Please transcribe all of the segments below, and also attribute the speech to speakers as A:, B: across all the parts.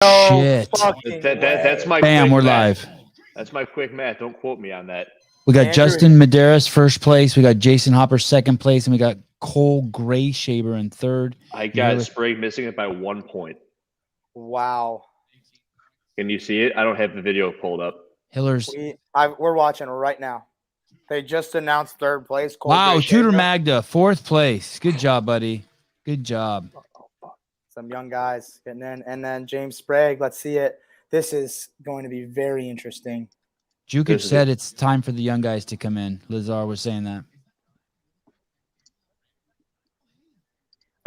A: Shit.
B: That's my
A: Bam,
B: quick
A: we're
B: math.
A: live.
B: That's my quick math. Don't quote me on that.
A: We got
C: Andrew.
A: Justin Medeiros first place. We got Jason Hopper second place, and we got Cole Grayshaber in third.
B: I got Sprague missing it by 1 point.
C: Wow.
B: Can you see it? I don't have the video pulled up.
A: Hillers.
C: We're watching right now. They just announced third place. Cole
A: Wow,
C: Grayshaber.
A: Tudor Magda, fourth place. Good job, buddy. Good job.
C: Some young guys getting in. And then James Sprague, let's see it. This is going to be very interesting.
A: Jukic said it's time for the young guys to come in. Lazar was saying that.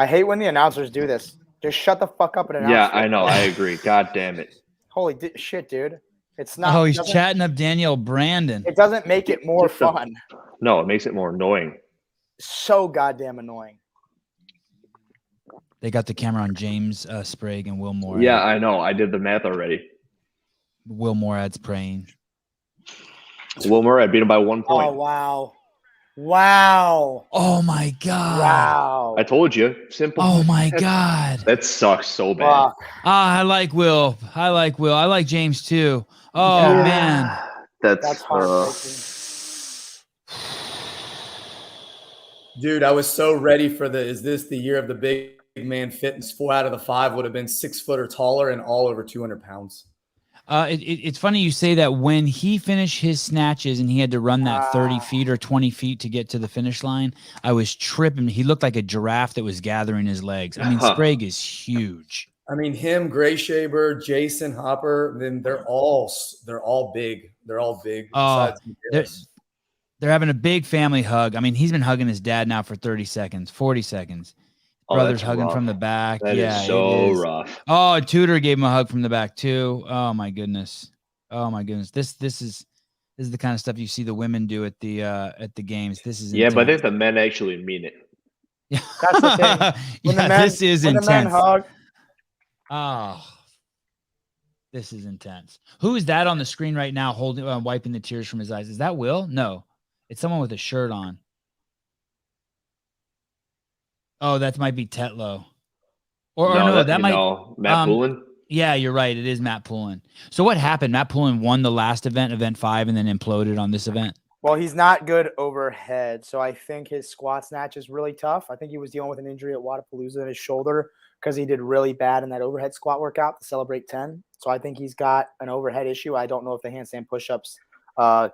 C: I hate when the announcers do this. Just shut the fuck up and announce.
B: Yeah, I know. I agree. God damn it.
C: Holy shit, dude. It's not.
A: Oh, he's chatting up Danielle Brandon.
C: It doesn't make it more fun.
B: No, it makes it more annoying.
C: So goddamn annoying.
A: They got the camera on James Sprague and Will Moorad.
B: Yeah, I know. I did the math already.
A: Will Moorad's praying.
B: Will Moorad beat him by 1 point.
C: Oh, wow. Wow.
A: Oh, my God.
C: Wow.
B: I told you. Simple.
A: Oh, my God.
B: That sucks so bad.
C: Fuck.
A: I like Will. I like Will. I like James, too. Oh,
C: Yeah.
A: man.
C: That's heartbreaking.
D: Dude, I was so ready for is this the year of the big man fitness? 4 out of the 5 would have been 6 foot or taller and all over 200 pounds.
A: It's funny you say that. When he finished his snatches and he had to run that 30 feet or 20 feet to get to the finish line, I was tripping. He looked like a giraffe that was gathering his legs. I mean, Sprague is huge.
D: I mean, him, Grayshaber, Jason Hopper, then they're all big. They're all big.
A: Oh, they're having a big family hug. I mean, he's been hugging his dad now for 30 seconds, 40 seconds. Brother's hugging rough from the back.
B: That is so rough.
A: Oh, Tudor gave him a hug from the back too. Oh my goodness. Oh my goodness. This is the kind of stuff you see the women do at the games. This is intense.
B: But I think the men actually mean it.
A: Yeah,
C: that's the thing.
A: This is intense.
C: The men hug.
A: Oh, this is intense. Who is that on the screen right now, holding, wiping the tears from his eyes? Is that Will? No, it's someone with a shirt on. Oh, that might be Tetlow. Or no, that might
B: Matt Poulin.
A: Yeah, you're right. It is Matt Poulin. So what happened? Matt Poulin won the last event, event 5, and then imploded on this event.
C: Well, he's not good overhead, so I think his squat snatch is really tough. I think he was dealing with an injury at Wadapalooza in his shoulder because he did really bad in that overhead squat workout to celebrate 10. So I think he's got an overhead issue. I don't know if the handstand push-ups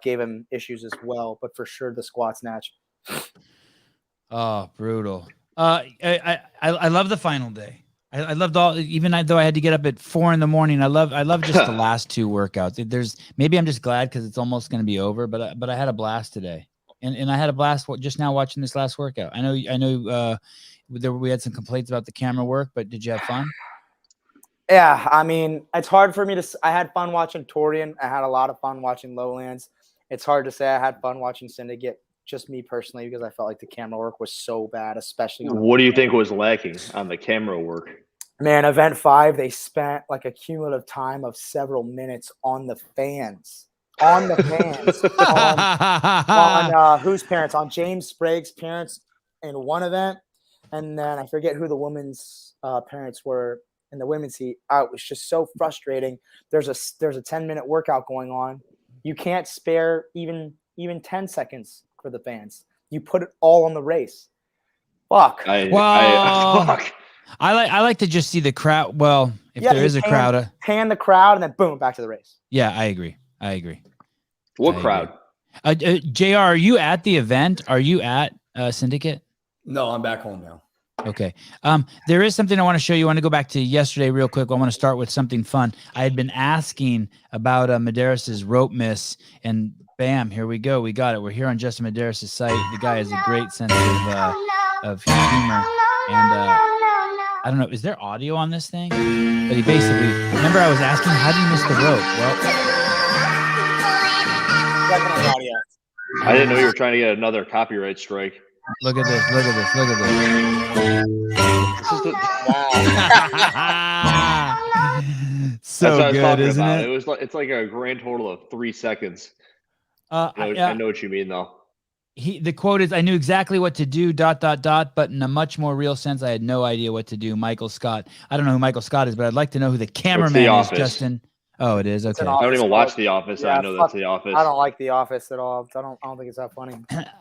C: gave him issues as well, but for sure the squat snatch.
A: Oh, brutal. I love the final day. I loved even though I had to get up at 4 a.m. I love just the last 2 workouts. Maybe I'm just glad because it's almost going to be over, but I had a blast today, and I had a blast just now watching this last workout. I know we had some complaints about the camera work, but did you have fun?
C: Yeah, I mean, it's hard for me to. I had fun watching Torian. I had a lot of fun watching Lowlands. It's hard to say I had fun watching Syndicate. Just me personally, because I felt like the camera work was so bad, especially.
B: What do you think was lacking on the camera work?
C: Man, event 5, they spent like a cumulative time of several minutes on the fans. On whose parents? On James Sprague's parents in one event, and then I forget who the women's parents were in the women's heat. It was just so frustrating. There's a 10-minute workout going on. You can't spare even 10 seconds for the fans. You put it all on the race. Fuck.
B: Fuck.
A: I like to just see the crowd. Well, if there is a crowd,
C: pan the crowd and then boom, back to the race.
A: Yeah, I agree.
B: What crowd?
A: JR, are you at the event? Are you at Syndicate?
D: No, I'm back home now.
A: Okay. There is something I want to show you. I want to go back to yesterday real quick. I want to start with something fun. I had been asking about Medeiros' rope miss, and bam, here we go. We got it. We're here on Justin Medeiros' site. The guy has a great sense of humor. And I don't know, is there audio on this thing? But he basically, remember I was asking, how do you miss the rope? Well,
B: I didn't know you were trying to get another copyright strike.
A: Look at this. So good, isn't it?
B: It's like a grand total of 3 seconds. I know what you mean, though.
A: The quote is, "I knew exactly what to do, ... but in a much more real sense, I had no idea what to do." Michael Scott. I don't know who Michael Scott is, but I'd like to know who the cameraman is,
B: Office.
A: Justin. Oh, it is?
C: It's an
A: Okay.
B: I don't even
C: Office
B: watch
C: quote.
B: The Office.
C: Yeah,
B: I know that's The Office.
C: I don't like The Office at all. I don't think it's that funny.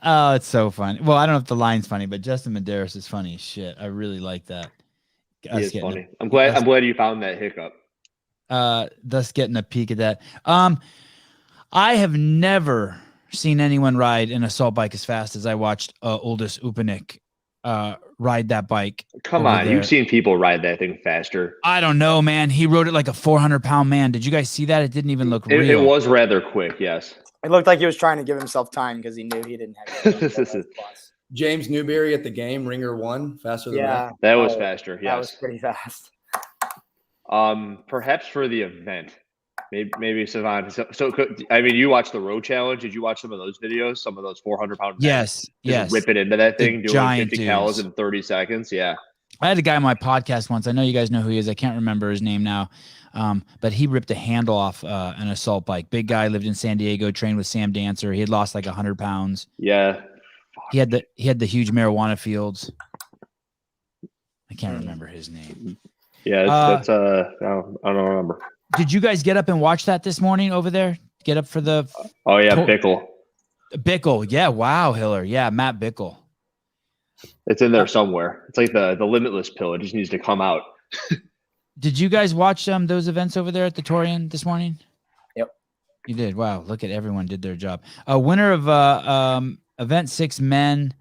A: Oh, it's so funny. Well, I don't know if the line's funny, but Justin Medeiros is funny as shit. I really like that.
B: He
A: Us
B: is
A: getting
B: funny. I'm glad you found that hiccup.
A: thus getting a peek at that. I have never seen anyone ride an assault bike as fast as I watched Oldest Upanik ride that bike.
B: Come
A: over
B: on,
A: there.
B: you've seen people ride that thing faster.
A: I don't know, man. He rode it like a 400-pound man. Did you guys see that? It didn't even look real.
B: It was rather quick, yes.
C: It looked like he was trying to give himself time because he knew he didn't have.
D: James Newberry at the game, Ringer 1, faster than
C: Yeah,
B: That was faster, yes.
C: that was pretty fast.
B: Perhaps for the event, maybe Sevan. So I mean, you watched the road challenge. Did you watch some of those videos? Some of those 400-pound
A: Yes,
B: just ripping into that thing, doing
A: giant
B: 50 cals
A: dudes.
B: in 30 seconds. Yeah.
A: I had a guy on my podcast once. I know you guys know who he is. I can't remember his name now. But he ripped a handle off an assault bike. Big guy, lived in San Diego, trained with Sam Dancer. He had lost like 100 pounds.
B: Yeah.
A: He had the huge marijuana fields. I can't remember his name.
B: Yeah, that's I don't remember.
A: Did you guys get up and watch that this morning over there? Get up for the
B: Oh yeah, Bickle.
A: Bickle. Yeah, wow, Hiller. Yeah, Matt Bickle.
B: It's in there somewhere. It's like the limitless pill. It just needs to come out.
A: Did you guys watch those events over there at the Torian this morning?
C: Yep.
A: You did. Wow, look at everyone did their job. Winner of event 6 men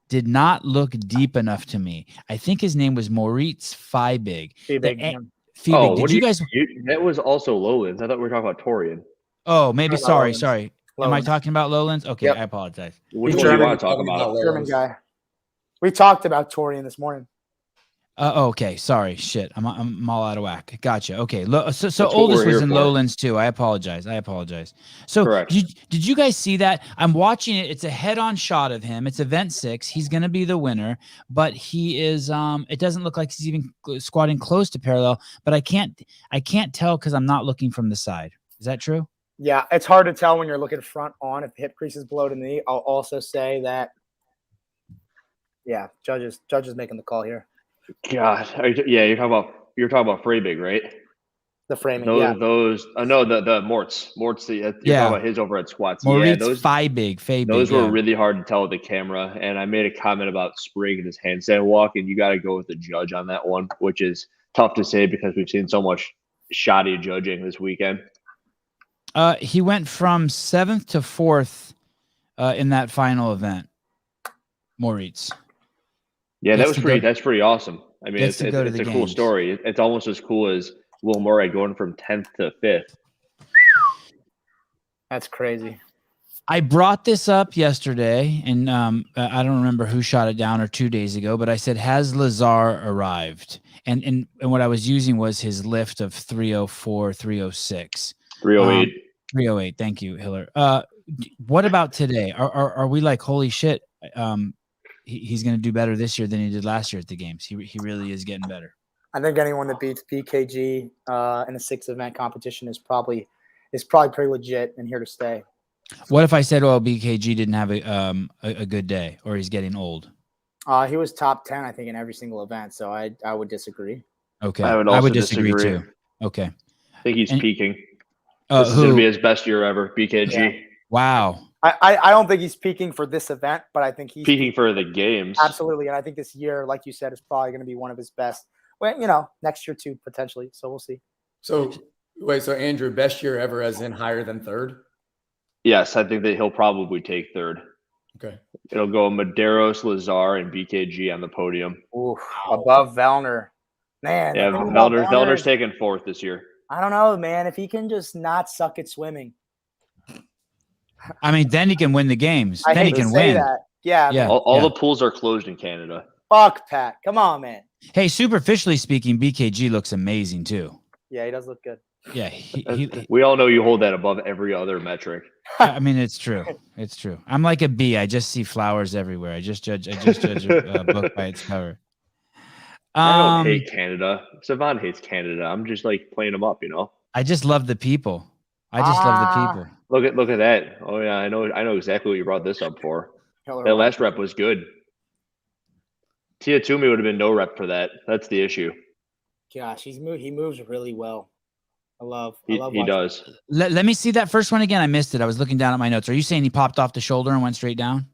A: did not look deep enough to me. I think his name was Moritz Fiebig. Fiebig. Did you guys?
B: That was also Lowlands. I thought we were talking about Torian.
A: Oh, maybe. Sorry.
C: Lowlands.
A: Am I talking about Lowlands? Okay,
C: Yep.
A: I apologize.
B: Which one do you want to talk about?
C: German guy. We talked about Torian this morning.
A: Okay, sorry. Shit, I'm all out of whack. Gotcha. Okay, so
B: what
A: Oldest
B: we're
A: was
B: here
A: in
B: for.
A: Lowlands too. I apologize. So
B: Correct.
A: did you guys see that? I'm watching it. It's a head-on shot of him. It's event 6. He's going to be the winner, but he is. It doesn't look like he's even squatting close to parallel. But I can't tell because I'm not looking from the side. Is that true?
C: Yeah, it's hard to tell when you're looking front on if the hip crease is below the knee. I'll also say that. Yeah, judges making the call here.
B: God, you're talking about Freibig, right?
C: The framing,
B: Those,
C: yeah.
B: no, the Mortz. You're talking about his over at squats.
A: Moritz
B: those
A: Fiebig.
B: Those were really hard to tell with the camera. And I made a comment about Sprague and his handstand walk, and you got to go with the judge on that one, which is tough to say because we've seen so much shoddy judging this weekend.
A: He went from 7th to 4th in that final event. Moritz.
B: Yeah, that's pretty awesome. I mean, it's a cool story. It's almost as cool as Will Moorad going from 10th to 5th.
C: That's crazy.
A: I brought this up yesterday, and I don't remember who shot it down or 2 days ago, but I said, has Lazar arrived? And what I was using was his lift of 304, 306.
B: 308.
A: 308. Thank you, Hiller. What about today? Are we like, holy shit, he's going to do better this year than he did last year at the games? He really is getting better.
C: I think anyone that beats BKG in a 6-event competition is probably pretty legit and here to stay.
A: What if I said, well, BKG didn't have a good day, or he's getting old?
C: He was top 10, I think, in every single event, so I would disagree.
A: Okay,
B: I would
A: disagree too. Okay,
B: I think he's peaking. This is going to be his best year ever, BKG.
C: Yeah.
A: Wow.
C: I don't think he's peaking for this event, but I think he's
B: peaking for the games.
C: Absolutely, and I think this year, like you said, is probably going to be one of his best. Well, next year too, potentially. So we'll see.
D: So wait, so Andrew, best year ever as in higher than 3rd?
B: Yes, I think that he'll probably take 3rd.
D: Okay.
B: It'll go Medeiros, Lazar, and BKG on the podium.
C: Ooh, above Vellner. Man.
B: Yeah, Vellner's taking 4th this year.
C: I don't know, man. If he can just not suck at swimming.
A: I mean, then he can win the games.
C: I
A: then he
C: hate to
A: can
C: say
A: win.
C: that. Yeah.
B: All the pools are closed in Canada.
C: Fuck, Pat. Come on, man.
A: Hey, superficially speaking, BKG looks amazing too.
C: Yeah, he does look good.
A: Yeah,
B: we all know you hold that above every other metric.
A: I mean, it's true. It's true. I'm like a bee. I just see flowers everywhere. I just judge a book by its cover.
B: I don't hate Canada. Sevan hates Canada. I'm just like playing them up,
A: I just love the people. Love the people.
B: Look at that. Oh yeah, I know exactly what you brought this up for. That last rep was good. Tia Toomey would have been no rep for that. That's the issue.
C: Gosh, he moves really well. I love
B: he does.
A: Let me see that first one again. I missed it. I was looking down at my notes. Are you saying he popped off the shoulder and went straight down?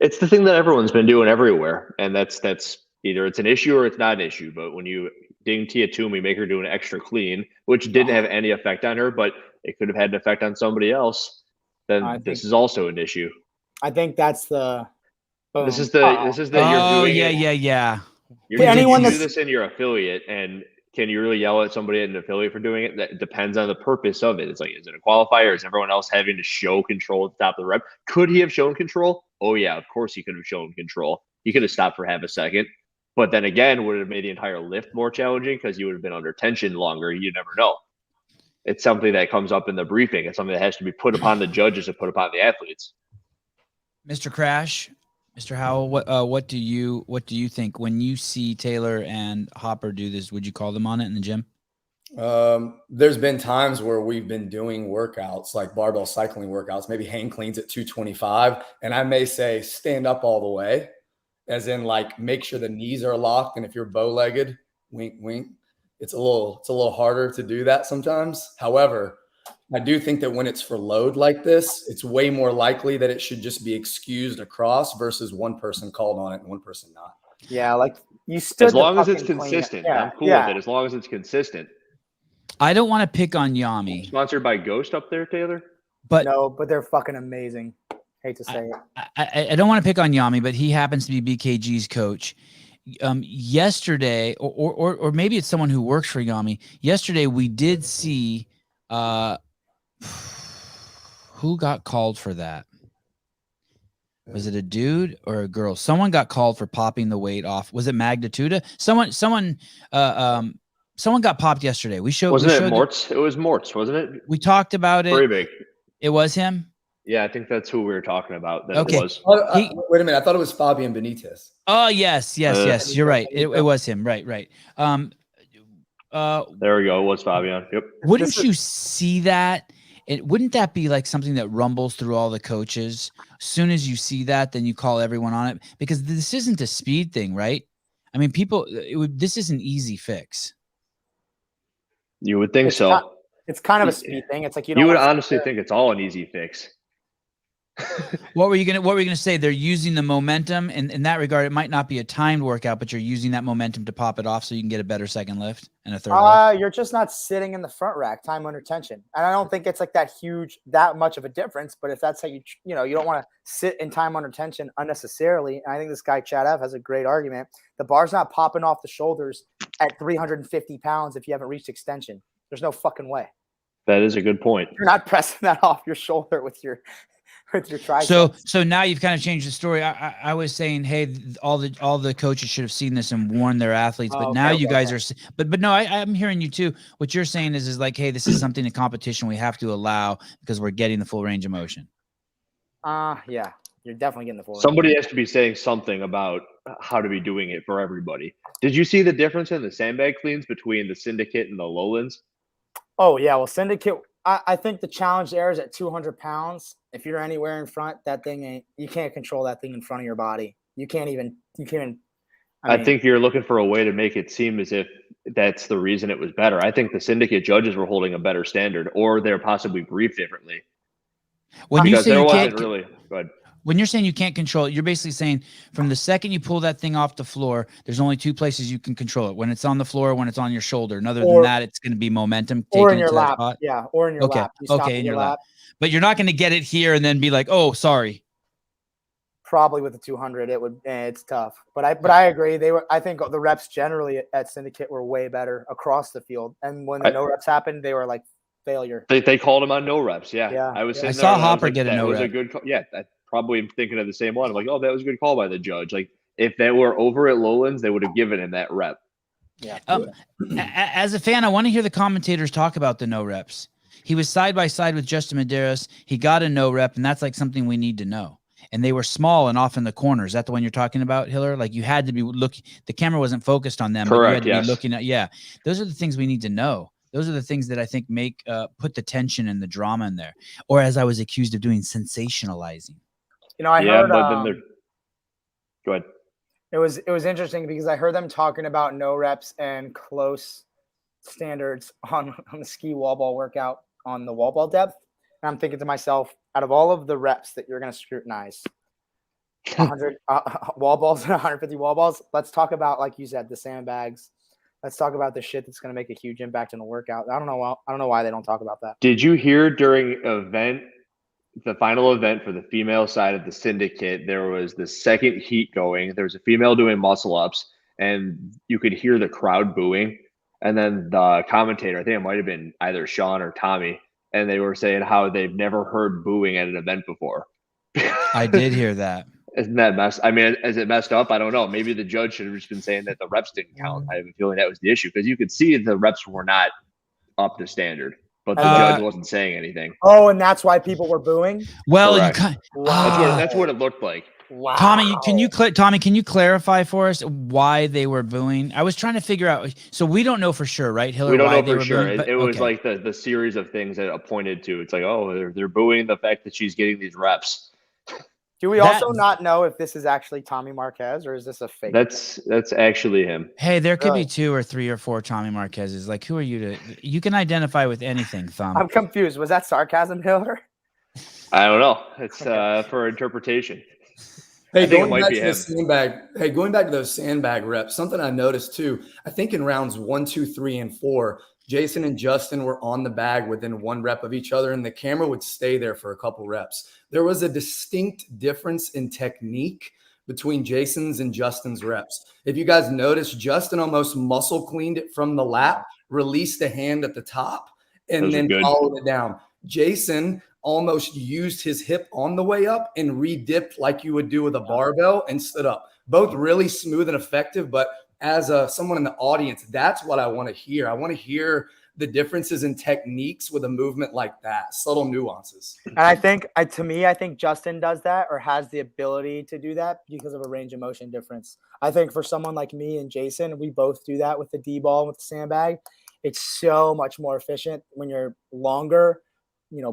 B: It's the thing that everyone's been doing everywhere, and that's either it's an issue or it's not an issue. But when you ding Tia Toomey, make her do an extra clean, which didn't have any effect on her, but it could have had an effect on somebody else, then this is also an issue.
C: I think that's the. Boom.
B: This is the you're doing
A: yeah.
B: You're anyone do this in your affiliate, and can you really yell at somebody at an affiliate for doing it? That depends on the purpose of it. It's like, is it a qualifier? Is everyone else having to show control at the top of the rep? Could he have shown control? Oh yeah, of course he could have shown control. He could have stopped for half a second. But then again, would it have made the entire lift more challenging because you would have been under tension longer? You never know. It's something that comes up in the briefing. It's something that has to be put upon the judges and put upon the athletes.
A: Mr. Crash, Mr. Howell, what do you think when you see Taylor and Hopper do this? Would you call them on it in the gym?
D: There's been times where we've been doing workouts like barbell cycling workouts, maybe hang cleans at 225, and I may say stand up all the way, as in like make sure the knees are locked, and if you're bow-legged, wink, wink. It's a little harder to do that sometimes. However, I do think that when it's for load like this, it's way more likely that it should just be excused across versus one person called on it and one person not.
C: Yeah, like you stood.
B: As long as it's consistent, I'm cool with it. As long as it's consistent.
A: I don't want to pick on Yami.
B: Sponsored by Ghost up there, Taylor?
A: But
C: they're fucking amazing. Hate to say it.
A: I don't want to pick on Yami, but he happens to be BKG's coach. Yesterday, or maybe it's someone who works for Yami. Yesterday, we did see who got called for that. Was it a dude or a girl? Someone got called for popping the weight off. Was it Magnituda? Someone got popped yesterday. Wasn't
B: it Mortz? It was Mortz, wasn't it?
A: We talked about it.
B: Very big.
A: It was him.
B: Yeah, I think that's who we were talking about. It was.
D: Wait a minute. I thought it was Fabian Benitez.
A: Oh, yes. You're right. It was him. Right.
B: There we go. It was Fabian. Yep.
A: Wouldn't you see that? Wouldn't that be like something that rumbles through all the coaches? As soon as you see that, then you call everyone on it, because this isn't a speed thing, right? I mean, this is an easy fix.
B: You would think so.
C: It's kind of a speed thing. It's like
B: you would honestly think it's all an easy fix.
A: What were you gonna say? They're using the momentum, and in that regard, it might not be a timed workout, but you're using that momentum to pop it off so you can get a better second lift and a third lift.
C: You're just not sitting in the front rack, time under tension. And I don't think it's like that much of a difference, but if that's how you don't want to sit in time under tension unnecessarily. And I think this guy Chad F has a great argument. The bar's not popping off the shoulders at 350 pounds if you haven't reached extension. There's no fucking way.
B: That is a good point.
C: You're not pressing that off your shoulder with your triceps.
A: So now you've kind of changed the story. I was saying, hey, all the coaches should have seen this and warned their athletes, but now you guys are. But no, I'm hearing you too. What you're saying is like, hey, this is something in competition we have to allow because we're getting the full range of motion.
C: Yeah, you're definitely getting the full.
B: Somebody has to be saying something about how to be doing it for everybody. Did you see the difference in the sandbag cleans between the Syndicate and the Lowlands?
C: Oh yeah, well, Syndicate. I think the challenge there is at 200 pounds. If you're anywhere in front, you can't control that thing in front of your body. You can't even. I
B: think you're looking for a way to make it seem as if that's the reason it was better. I think the Syndicate judges were holding a better standard, or they're possibly briefed differently.
A: When you say you can't,
B: go ahead.
A: When you're saying you can't control it, you're basically saying from the second you pull that thing off the floor, there's only two places you can control it: when it's on the floor, or when it's on your shoulder. And other than that, it's going to be momentum.
C: Or in your lap. Yeah, or in your lap.
A: Okay, in your lap. But you're not going to get it here and then be like, oh, sorry.
C: Probably with the 200, it's tough. But I agree. I think the reps generally at Syndicate were way better across the field. And when the no reps happened, they were like failure.
B: They called him on no reps. Yeah. I
A: saw Hopper get a no rep.
B: Was a good call. Yeah, I probably am thinking of the same one. I'm like, oh, that was a good call by the judge. Like if they were over at Lowlands, they would have given him that rep.
C: Yeah.
A: As a fan, I want to hear the commentators talk about the no reps. He was side by side with Justin Medeiros. He got a no rep, and that's like something we need to know. And they were small and off in the corner. Is that the one you're talking about, Hiller? Like you had to be looking. The camera wasn't focused on them.
B: Correct.
A: But you had to be looking at. Yeah, those are the things we need to know. Those are the things that I think make put the tension and the drama in there. Or as I was accused of doing, sensationalizing.
C: I heard.
B: But then they're. Go ahead.
C: It was interesting because I heard them talking about no reps and close standards on the ski wall ball workout on the wall ball depth. And I'm thinking to myself, out of all of the reps that you're going to scrutinize, 100 wall balls and 150 wall balls, let's talk about, like you said, the sandbags. Let's talk about the shit that's going to make a huge impact in the workout. I don't know why they don't talk about that.
B: Did you hear during the final event for the female side of the Syndicate, there was the second heat going. There was a female doing muscle ups, and you could hear the crowd booing. And then the commentator, I think it might have been either Sean or Tommy, and they were saying how they've never heard booing at an event before.
A: I did hear that.
B: Isn't that messed? I mean, is it messed up? I don't know. Maybe the judge should have just been saying that the reps didn't count. I have a feeling that was the issue because you could see the reps were not up to standard. But the judge wasn't saying anything.
C: Oh, and that's why people were booing?
A: Well,
B: that's what it looked like.
C: Wow.
A: Tommy, can you clarify for us why they were booing? I was trying to figure out. So we don't know for sure, right, Hiller?
B: We don't
A: why
B: know for sure.
A: Booing,
B: it was like the series of things that it pointed to. It's like, oh, they're booing the fact that she's getting these reps.
C: Do we also not know if this is actually Tommy Marquez or is this a fake?
B: That's actually him.
A: Hey, there could be 2 or 3 or 4 Tommy Marquezes. Like, who are you to? You can identify with anything, Thumb.
C: I'm confused. Was that sarcasm, Hiller?
B: I don't know. It's for interpretation.
D: Hey, going back to those sandbag reps, something I noticed too, I think in rounds 1, 2, 3, and 4, Jason and Justin were on the bag within 1 rep of each other, and the camera would stay there for a couple reps. There was a distinct difference in technique between Jason's and Justin's reps. If you guys notice, Justin almost muscle cleaned it from the lap, released the hand at the top, and then followed it down. Jason almost used his hip on the way up and re-dipped like you would do with a barbell and stood up. Both really smooth and effective, but as someone in the audience, that's what I want to hear. I want to hear the differences in techniques with a movement like that, subtle nuances.
C: And I think Justin does that or has the ability to do that because of a range of motion difference. I think for someone like me and Jason, we both do that with the D-ball and with the sandbag. It's so much more efficient when you're longer,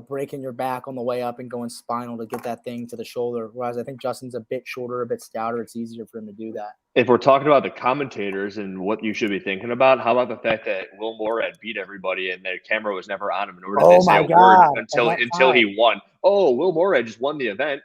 C: breaking your back on the way up and going spinal to get that thing to the shoulder. Whereas I think Justin's a bit shorter, a bit stouter. It's easier for him to do that.
B: If we're talking about the commentators and what you should be thinking about, how about the fact that Will Moorad beat everybody and their camera was never on him in order to say a word until he won. Oh, Will Moorad just won the event.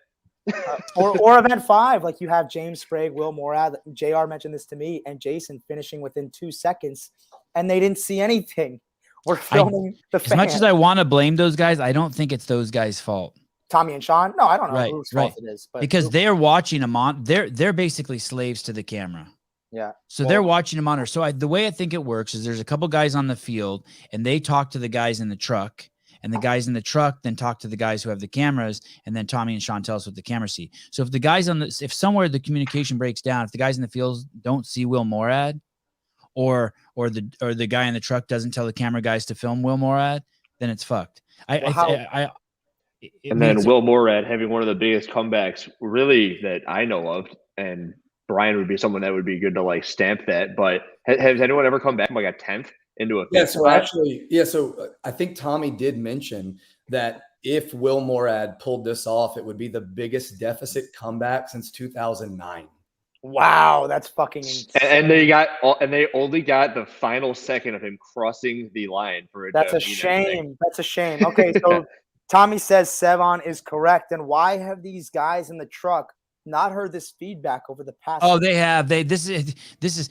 C: or event 5, like you have James Sprague, Will Moorad, JR mentioned this to me, and Jason finishing within 2 seconds, and they didn't see anything. We're filming the fans.
A: As much as I want to blame those guys, I don't think it's those guys' fault.
C: Tommy and Sean? No, I don't know whose fault it is. But
A: because they're watching them on, they're basically slaves to the camera.
C: Yeah.
A: So they're watching them on her. So the way I think it works is there's a couple guys on the field, and they talk to the guys in the truck, and the guys in the truck then talk to the guys who have the cameras, and then Tommy and Sean tell us what the cameras see. So if the guys if somewhere the communication breaks down, if the guys in the field don't see Will Moorad, or the guy in the truck doesn't tell the camera guys to film Will Moorad, then it's fucked.
B: And then Will Moorad having one of the biggest comebacks really that I know of, and Brian would be someone that would be good to stamp that. But has anyone ever come back from a 10th into a 5th?
D: So I think Tommy did mention that if Will Moorad pulled this off, it would be the biggest deficit comeback since 2009.
C: Wow, that's fucking insane.
B: And they only got the final second of him crossing the line for it.
C: That's a shame. That's a shame. Okay, so Tommy says Sevan is correct. And why have these guys in the truck not heard this feedback over the past?
A: Oh, they have. This is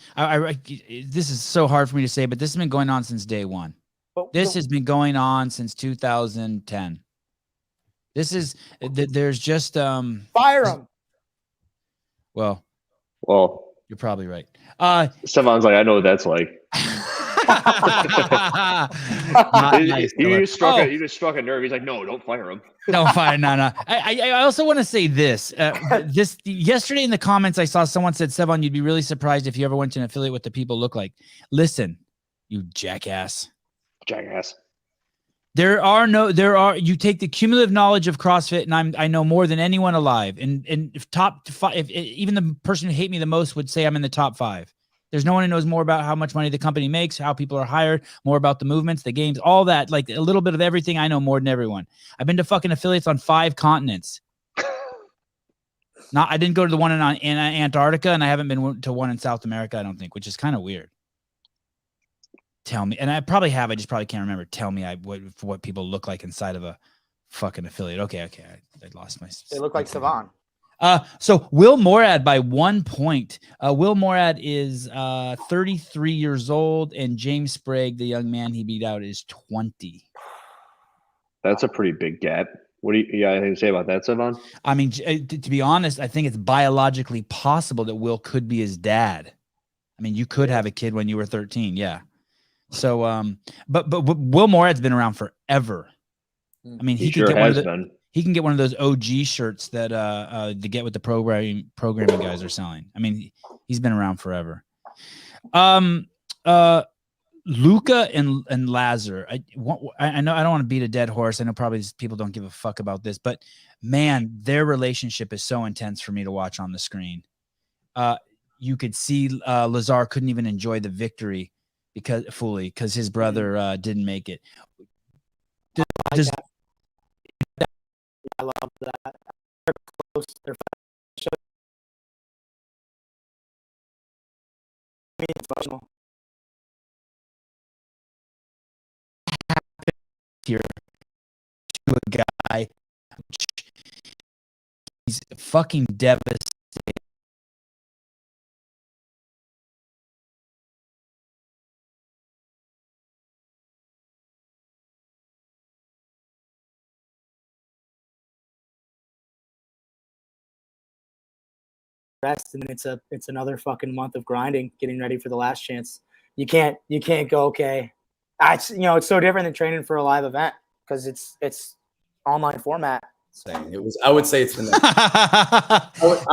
A: so hard for me to say, but this has been going on since day one. This has been going on since 2010. There's just
C: fire them.
B: Well,
A: you're probably right.
B: Sevan's I know what that's like. You just struck a nerve. He's like, no, don't fire him.
A: Don't fire. No. I also want to say this. Yesterday in the comments, I saw someone said, Sevan, you'd be really surprised if you ever went to an affiliate what the people look like. Listen, you jackass. You take the cumulative knowledge of CrossFit, and I know more than anyone alive. And if top 5, if even the person who hate me the most would say I'm in the top 5. There's no one who knows more about how much money the company makes, how people are hired, more about the movements, the games, all that. Like a little bit of everything. I know more than everyone. I've been to fucking affiliates on 5 continents. I didn't go to the one in Antarctica, and I haven't been to one in South America, I don't think, which is kind of weird. Tell me, and I probably have. I just probably can't remember. Tell me, what people look like inside of a fucking affiliate. Okay, I lost my.
C: They look like Sevan.
A: So Will Moorad by 1 point. Will Moorad is 33 years old, and James Sprague, the young man he beat out, is 20.
B: That's a pretty big gap. What do you got anything to say about that, Sevan?
A: I mean, to be honest, I think it's biologically possible that Will could be his dad. I mean, you could have a kid when you were 13, yeah. So, but Will Moorad's been around forever. I mean, he can get one of those OG shirts that to get what the programming guys are selling. I mean, he's been around forever. Luca and Lazar. I know I don't want to beat a dead horse. I know probably people don't give a fuck about this, but man, their relationship is so intense for me to watch on the screen. You could see Lazar couldn't even enjoy the victory because his brother didn't make it.
C: I love that. They're close. They're emotional.
A: Here to a guy, he's fucking devastated.
C: Rest, and then it's another fucking month of grinding, getting ready for the last chance. You can't go, okay. It's so different than training for a live event because it's online format.
D: I would say it's the next.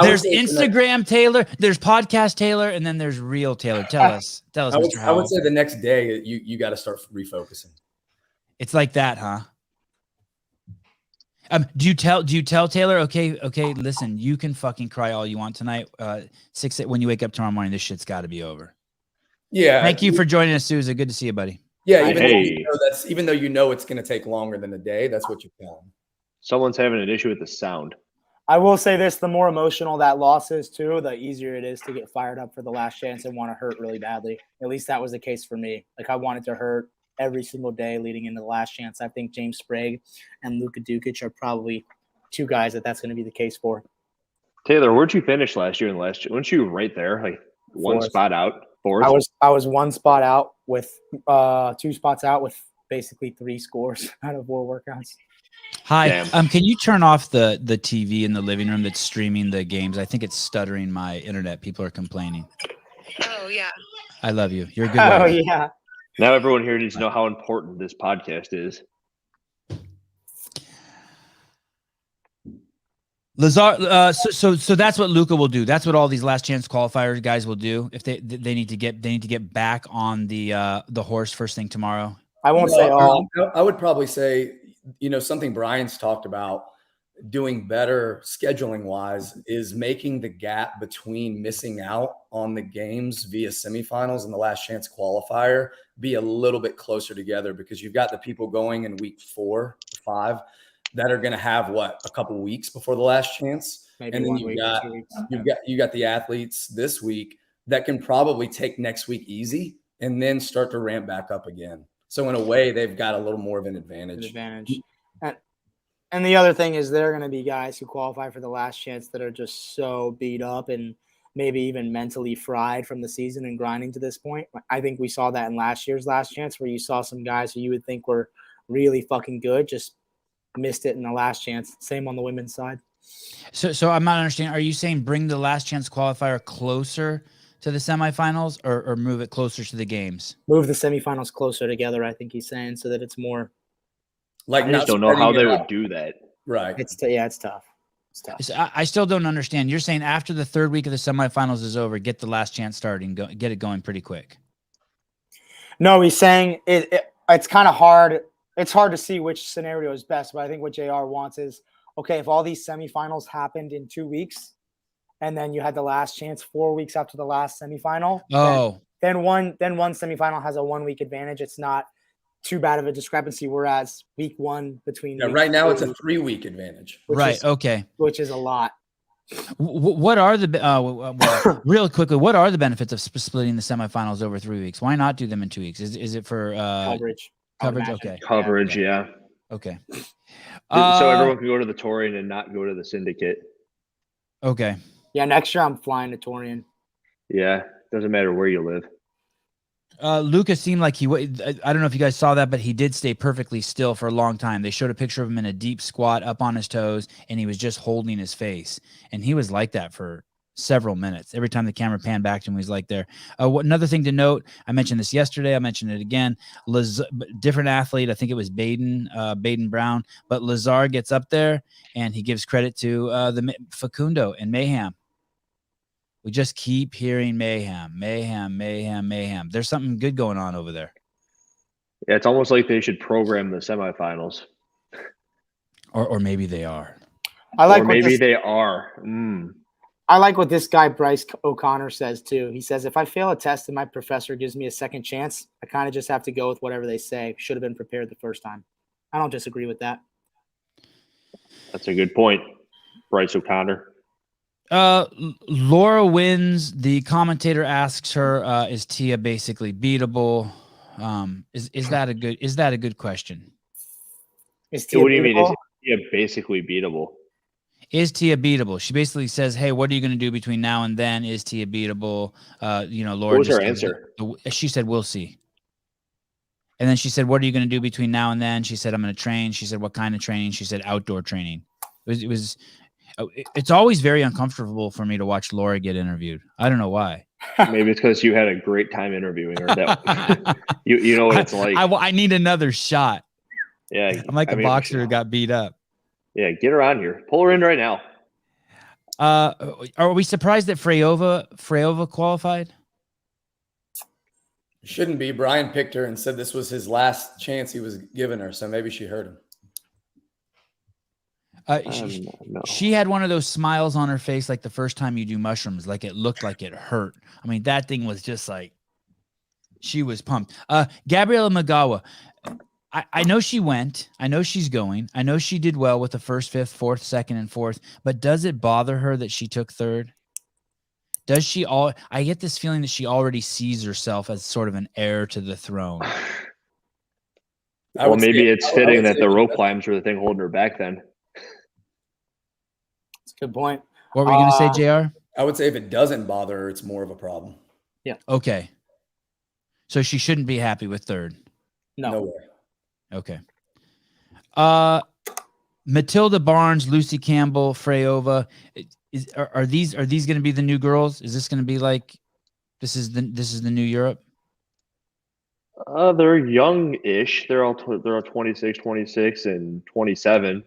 A: There's Instagram Taylor, there's podcast Taylor, and then there's real Taylor. Tell us, Mr. Howell.
D: I would say the next day you got to start refocusing.
A: It's like that, huh? Do you tell Taylor, okay, listen, you can fucking cry all you want tonight. 6 when you wake up tomorrow morning, this shit's got to be over.
D: Yeah.
A: Thank you for joining us, Souza. Good to see you, buddy.
D: Yeah, even though you know it's going to take longer than a day, that's what you tell them.
B: Someone's having an issue with the sound.
C: I will say this: the more emotional that loss is, too, the easier it is to get fired up for the last chance and want to hurt really badly. At least that was the case for me. Like I wanted to hurt every single day leading into the last chance. I think James Sprague and Luka Dukic are probably 2 guys that's going to be the case for.
B: Taylor, where'd you finish last year? Weren't you right there, like 1 spot out? 4th?
C: I was 1 spot out with 2 spots out with basically 3 scores out of 4 workouts.
A: Hi. Damn. Can you turn off the TV in the living room that's streaming the games? I think it's stuttering my internet. People are complaining.
E: Oh yeah.
A: I love you. You're a good
C: Oh
A: wife.
C: yeah.
B: Now everyone here needs to know how important this podcast is.
A: Lazar, so that's what Luca will do. That's what all these last chance qualifiers guys will do if they need to get back on the horse first thing tomorrow.
C: I won't say all.
D: I would probably say, something Brian's talked about doing better scheduling wise is making the gap between missing out on the games via semifinals and the last chance qualifier be a little bit closer together, because you've got the people going in week 4 or 5 that are going to have a couple weeks before the last chance.
C: Maybe
D: and then you got the athletes this week that can probably take next week easy and then start to ramp back up again. So in a way, they've got a little more of an advantage.
C: And the other thing is there are going to be guys who qualify for the last chance that are just so beat up and maybe even mentally fried from the season and grinding to this point. I think we saw that in last year's last chance, where you saw some guys who you would think were really fucking good just missed it in the last chance. Same on the women's side.
A: So I'm not understanding. Are you saying bring the last chance qualifier closer to the semifinals or move it closer to the games?
C: Move the semifinals closer together, I think he's saying, so that it's more.
B: I just don't know how they would do that.
D: Right.
C: It's tough. It's tough.
A: I still don't understand. You're saying after the 3rd week of the semifinals is over, get the last chance starting, get it going pretty quick.
C: No, he's saying it's kind of hard. It's hard to see which scenario is best, but I think what JR wants is, okay, if all these semifinals happened in 2 weeks and then you had the last chance 4 weeks after the last semifinal.
A: Oh,
C: Then one semifinal has a 1 week advantage. It's not too bad of a discrepancy. Whereas week one between
D: right now it's a 3 week advantage.
A: right. Okay.
C: Which is a lot.
A: What are the real quickly? What are the benefits of splitting the semifinals over 3 weeks? Why not do them in 2 weeks? Is it for
C: Coverage?
A: Okay.
B: Coverage, yeah.
A: Okay.
B: So everyone can go to the Torian and not go to the Syndicate.
A: Okay.
C: Yeah, next year I'm flying to Torian.
B: Yeah, doesn't matter where you live.
A: Lucas seemed like I don't know if you guys saw that, but he did stay perfectly still for a long time. They showed a picture of him in a deep squat up on his toes, and he was just holding his face. And he was like that for several minutes. Every time the camera panned back to him, he was like there. Another thing to note, I mentioned this yesterday. I mentioned it again. Different athlete. I think it was Baden Brown. But Lazar gets up there, and he gives credit to the Facundo and Mayhem. We just keep hearing mayhem. There's something good going on over there.
B: Yeah, it's almost like they should program the semifinals.
A: Or maybe they are.
C: I like
B: they are.
C: I like what this guy, Bryce O'Connor, says too. He says, if I fail a test and my professor gives me a second chance, I kind of just have to go with whatever they say. Should have been prepared the first time. I don't disagree with that.
B: That's a good point, Bryce O'Connor.
A: Laura wins. The commentator asks her, "Is Tia basically beatable?" Is that a good question?
C: Is Tia
B: what do you mean?
C: beatable?
B: Is Tia basically beatable?
A: Is Tia beatable? She basically says, "Hey, what are you going to do between now and then? Is Tia beatable?" Laura.
B: What was her answer?
A: She said, "We'll see." And then she said, "What are you going to do between now and then?" She said, "I'm going to train." She said, "What kind of training?" She said, "Outdoor training." It's always very uncomfortable for me to watch Laura get interviewed. I don't know why.
B: Maybe it's because you had a great time interviewing her. You know what it's like.
A: I need another shot.
B: Yeah,
A: I'm like a boxer who got beat up.
B: Yeah, get her on here. Pull her in right now.
A: Are we surprised that Freyova qualified?
D: Shouldn't be. Brian picked her and said this was his last chance he was giving her, so maybe she heard him.
A: She had one of those smiles on her face like the first time you do mushrooms, like it looked like it hurt. I mean, that thing was just like, she was pumped. Gabriela Magawa, I know she went. I know she's going. I know she did well with the first, fifth, fourth, second, and fourth, but does it bother her that she took third? Does she I get this feeling that she already sees herself as sort of an heir to the throne.
B: Well, maybe it's fitting that the rope climbs were the thing holding her back then.
C: Good point.
A: What were you going to say, JR?
D: I would say if it doesn't bother her, it's more of a problem.
C: Yeah.
A: Okay. So she shouldn't be happy with third.
C: No
D: way.
A: Okay. Matilda Barnes, Lucy Campbell, Freyova. Are these going to be the new girls? Is this going to be like this is the new Europe?
B: They're young-ish. They're all 26, and 27.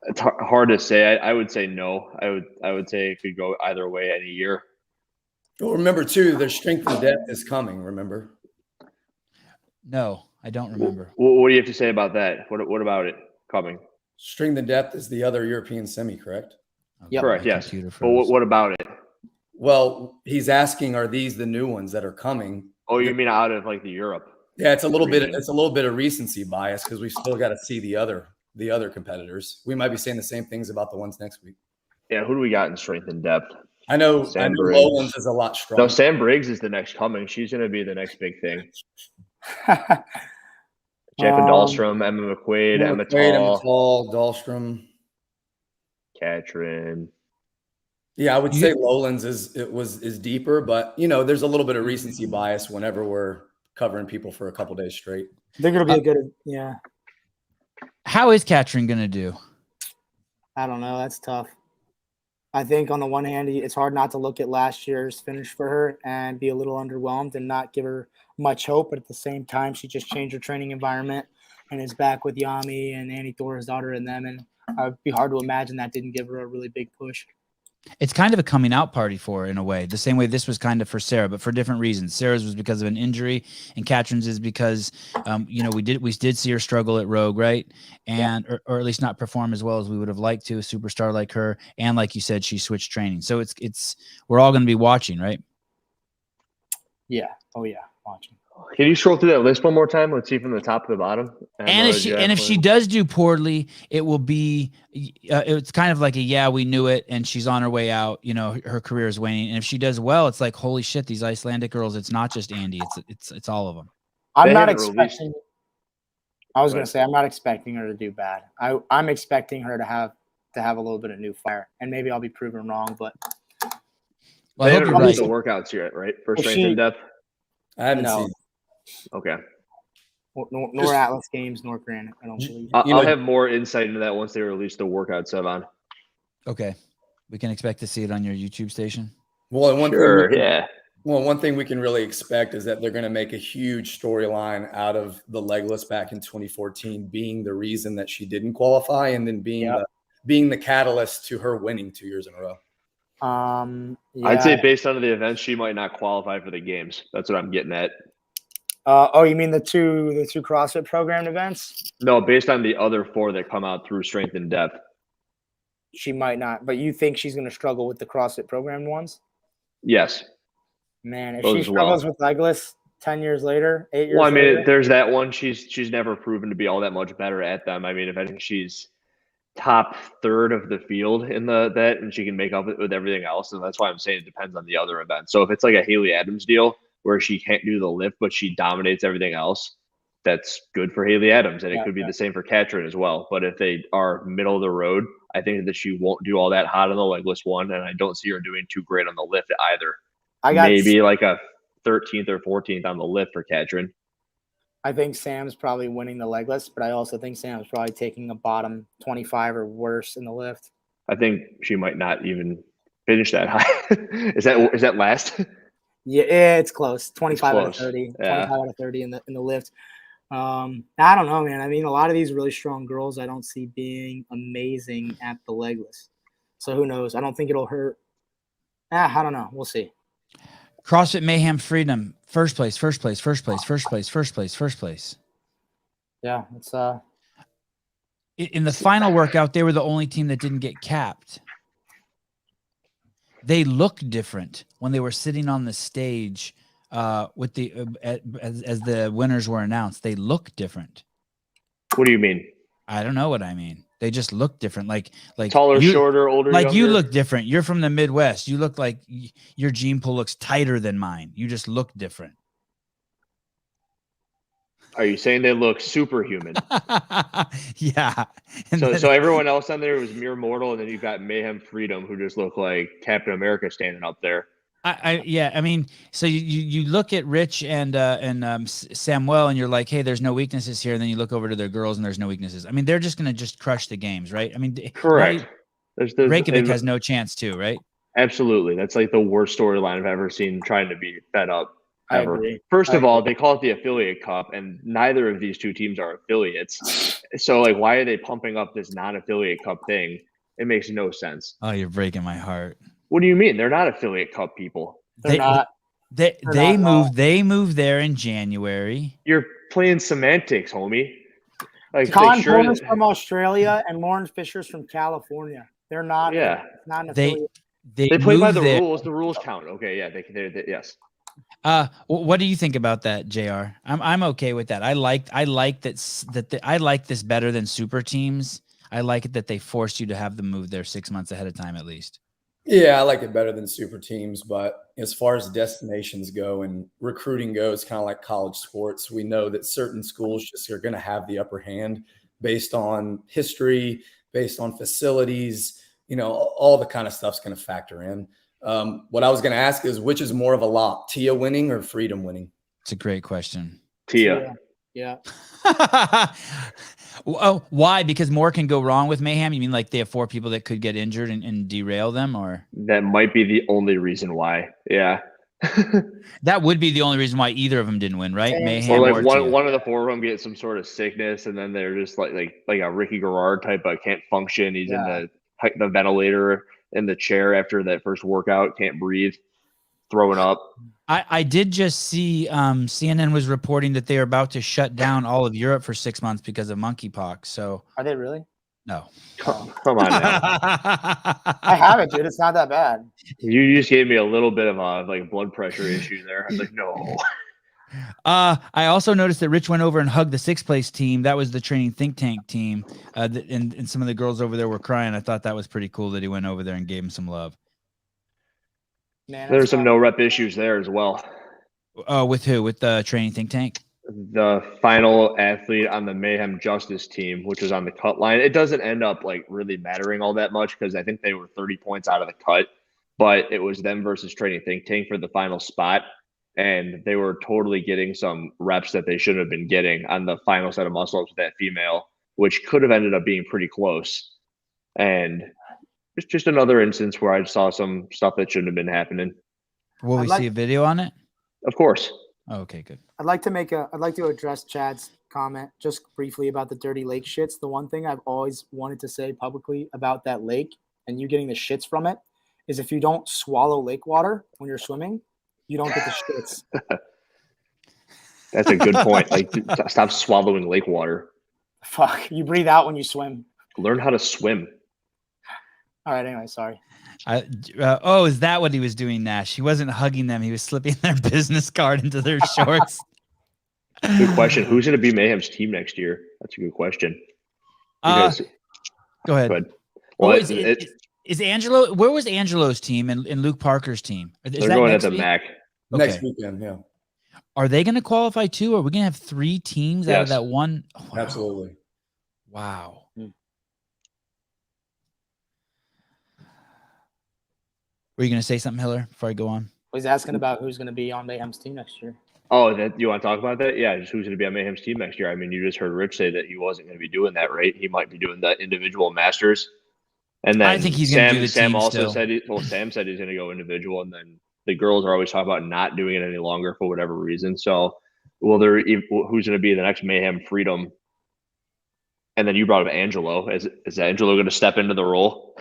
B: It's hard to say. I would say no. I would say it could go either way any year.
D: Well, remember too, their strength and depth is coming. Remember?
A: No, I don't remember.
B: What do you have to say about that? What about it coming?
D: Strength and depth is the other European semi, correct?
C: Yep.
B: Correct. Yes. But what about it?
D: Well, he's asking, are these the new ones that are coming?
B: Oh, you mean out of like the Europe?
D: Yeah, it's a little bit of recency bias because we still got to see the other competitors. We might be saying the same things about the ones next week.
B: Yeah, who do we got in strength and depth?
D: I know Lowlands is a lot stronger.
B: No, Sam Briggs is the next coming. She's going to be the next big thing. Jacqueline Dahlstrom, Emma McQuaid, Emma
D: Tall, Dahlstrom,
B: Catrin.
D: Yeah, I would say Lowlands is deeper, but there's a little bit of recency bias whenever we're covering people for a couple days straight.
C: They're going to be a good, yeah.
A: How is Catrin going to do?
C: I don't know. That's tough. I think on the one hand, it's hard not to look at last year's finish for her and be a little underwhelmed and not give her much hope. But at the same time, she just changed her training environment and is back with Yami and Annie Thor's daughter and them. And it would be hard to imagine that didn't give her a really big push.
A: It's kind of a coming out party for her in a way, the same way this was kind of for Sarah, but for different reasons. Sarah's was because of an injury, and Catrin's is because, we did see her struggle at Rogue, right? And or at least not perform as well as we would have liked to, a superstar like her. And like you said, she switched training, so we're all going to be watching, right?
C: Yeah. Oh yeah, watching.
B: Can you scroll through that list one more time? Let's see from the top to the bottom.
A: And if she does do poorly, it will be it's kind of like we knew it, and she's on her way out. Her career is waning. And if she does well, it's like, holy shit, these Icelandic girls. It's not just Andy. It's all of them.
C: I'm not expecting. I was going to say I'm not expecting her to do bad. I'm expecting her to have a little bit of new fire, and maybe I'll be proven wrong. But
B: I hope you're right. The workouts yet, right? For strength and depth.
D: I haven't seen.
B: Okay.
C: Nor Atlas Games, nor Granite. I don't believe.
B: I'll have more insight into that once they release the workout, Sevan.
A: Okay, we can expect to see it on your YouTube station.
D: Well, one thing we can really expect is that they're going to make a huge storyline out of the legless back in 2014 being the reason that she didn't qualify, and then being the catalyst to her winning 2 years in a row.
B: I'd say based on the events, she might not qualify for the games. That's what I'm getting at.
C: You mean the two CrossFit programmed events?
B: No, based on the other 4 that come out through strength and depth.
C: She might not, but you think she's going to struggle with the CrossFit programmed ones?
B: Yes.
C: Man, if she struggles with legless 10 years later, 8 years later.
B: Well, I mean, there's that one. She's never proven to be all that much better at them. I mean, if I think she's top third of the field in that, and she can make up with everything else. And that's why I'm saying it depends on the other events. So if it's like a Haley Adams deal where she can't do the lift, but she dominates everything else, that's good for Haley Adams. And it could be the same for Catrin as well. But if they are middle of the road, I think that she won't do all that hot on the legless one. And I don't see her doing too great on the lift either. Maybe like a 13th or 14th on the lift for Catrin.
C: I think Sam's probably winning the legless, but I also think Sam's probably taking a bottom 25 or worse in the lift.
B: I think she might not even finish that high. Is that last?
C: Yeah, it's close. 25 out of 30. Yeah. 25 out of 30 in the lift. I don't know, man. I mean, a lot of these really strong girls I don't see being amazing at the legless. So who knows? I don't think it'll hurt. I don't know. We'll see.
A: CrossFit Mayhem Freedom, first place.
C: Yeah, it's
A: in the final workout, they were the only team that didn't get capped. They looked different when they were sitting on the stage with the as the winners were announced. They looked different.
B: What do you mean?
A: I don't know what I mean. They just look different, like
B: taller, shorter, older.
A: Like
B: younger.
A: You look different. You're from the Midwest. You look like your gene pool looks tighter than mine. You just look different.
B: Are you saying they look superhuman?
A: Yeah.
B: So everyone else on there was mere mortal, and then you've got Mayhem Freedom, who just look like Captain America standing up there.
A: I mean, so you look at Rich and Samuel, and you're like, hey, there's no weaknesses here. And then you look over to their girls, and there's no weaknesses. I mean, they're just going to crush the games, right? I mean,
B: correct.
A: Reykjavik has no chance too, right?
B: Absolutely. That's like the worst storyline I've ever seen trying to be fed up ever.
C: I agree.
B: First of all, they call it the Affiliate Cup, and neither of these two teams are affiliates. So like, why are they pumping up this non-affiliate cup thing? It makes no sense.
A: Oh, you're breaking my heart.
B: What do you mean? They're not affiliate cup people.
C: They're not.
A: They moved there in January.
B: You're playing semantics, homie. Like
C: Con Porter's from Australia and Lauren Fisher's from California. They're not.
B: Yeah.
C: Not an affiliate.
B: They play by the rules. The rules count. Okay. Yeah. They yes.
A: What do you think about that, JR? I'm okay with that. I like that. I like this better than super teams. I like it that they forced you to have them move there 6 months ahead of time at least.
D: Yeah, I like it better than super teams, but as far as destinations go and recruiting goes, kind of like college sports, we know that certain schools just are going to have the upper hand based on history, based on facilities, all the kind of stuff's going to factor in. What I was going to ask is, which is more of a lock, Tia winning or Freedom winning?
A: It's a great question.
B: Tia.
C: Yeah.
A: Oh, why? Because more can go wrong with Mayhem? You mean like they have 4 people that could get injured and derail them, or?
B: That might be the only reason why. Yeah.
A: That would be the only reason why either of them didn't win, right? Mayhem
B: or like one of the 4 of them get some sort of sickness, and then they're just like a Ricky Garrard type of can't function. He's in the ventilator in the chair after that first workout, can't breathe, throwing up.
A: I did just see CNN was reporting that they are about to shut down all of Europe for 6 months because of monkeypox. So
C: Are they really?
A: no.
B: Come on now.
C: I have it, dude. It's not that bad.
B: You just gave me a little bit of a like blood pressure issue there. I was like, no.
A: I also noticed that Rich went over and hugged the 6th place team. That was the training think tank team. And some of the girls over there were crying. I thought that was pretty cool that he went over there and gave him some love.
C: Man,
B: There's some no rep issues there as well.
A: Oh, with who? With the training think tank?
B: The final athlete on the Mayhem Justice team, which was on the cut line. It doesn't end up like really mattering all that much because I think they were 30 points out of the cut, but it was them versus training think tank for the final spot. And they were totally getting some reps that they shouldn't have been getting on the final set of muscle ups with that female, which could have ended up being pretty close. And it's just another instance where I saw some stuff that shouldn't have been happening.
A: Will we see a video on it?
B: Of course.
A: Oh, okay, good.
C: I'd like to address Chad's comment just briefly about the dirty lake shits. The one thing I've always wanted to say publicly about that lake and you getting the shits from it is if you don't swallow lake water when you're swimming, you don't get the shits.
B: That's a good point. Like, stop swallowing lake water.
C: Fuck, you breathe out when you swim.
B: Learn how to swim.
C: All right, anyway, sorry.
A: Oh, is that what he was doing, Nash? He wasn't hugging them. He was slipping their business card into their shorts.
B: Good question. Who's going to be Mayhem's team next year? That's a good question.
A: Go ahead.
B: Well,
A: is Angelo? Where was Angelo's team and Luke Parker's team?
B: They're going at the MAC.
D: Next weekend, yeah.
A: Are they going to qualify too? Or are we going to have 3 teams out of that one? Oh, wow.
D: Absolutely.
A: Wow. Were you going to say something, Hiller, before I go on?
C: He's asking about who's going to be on Mayhem's team next year.
B: Oh, that you want to talk about that? Yeah, just who's going to be on Mayhem's team next year? I mean, you just heard Rich say that he wasn't going to be doing that, right? He might be doing the individual masters. And then
A: I think he's going to do the
B: Sam
A: team
B: also
A: still.
B: said Sam said he's going to go individual, and then the girls are always talking about not doing it any longer for whatever reason. So, who's going to be the next Mayhem Freedom? And then you brought up Angelo. Is Angelo going to step into the role?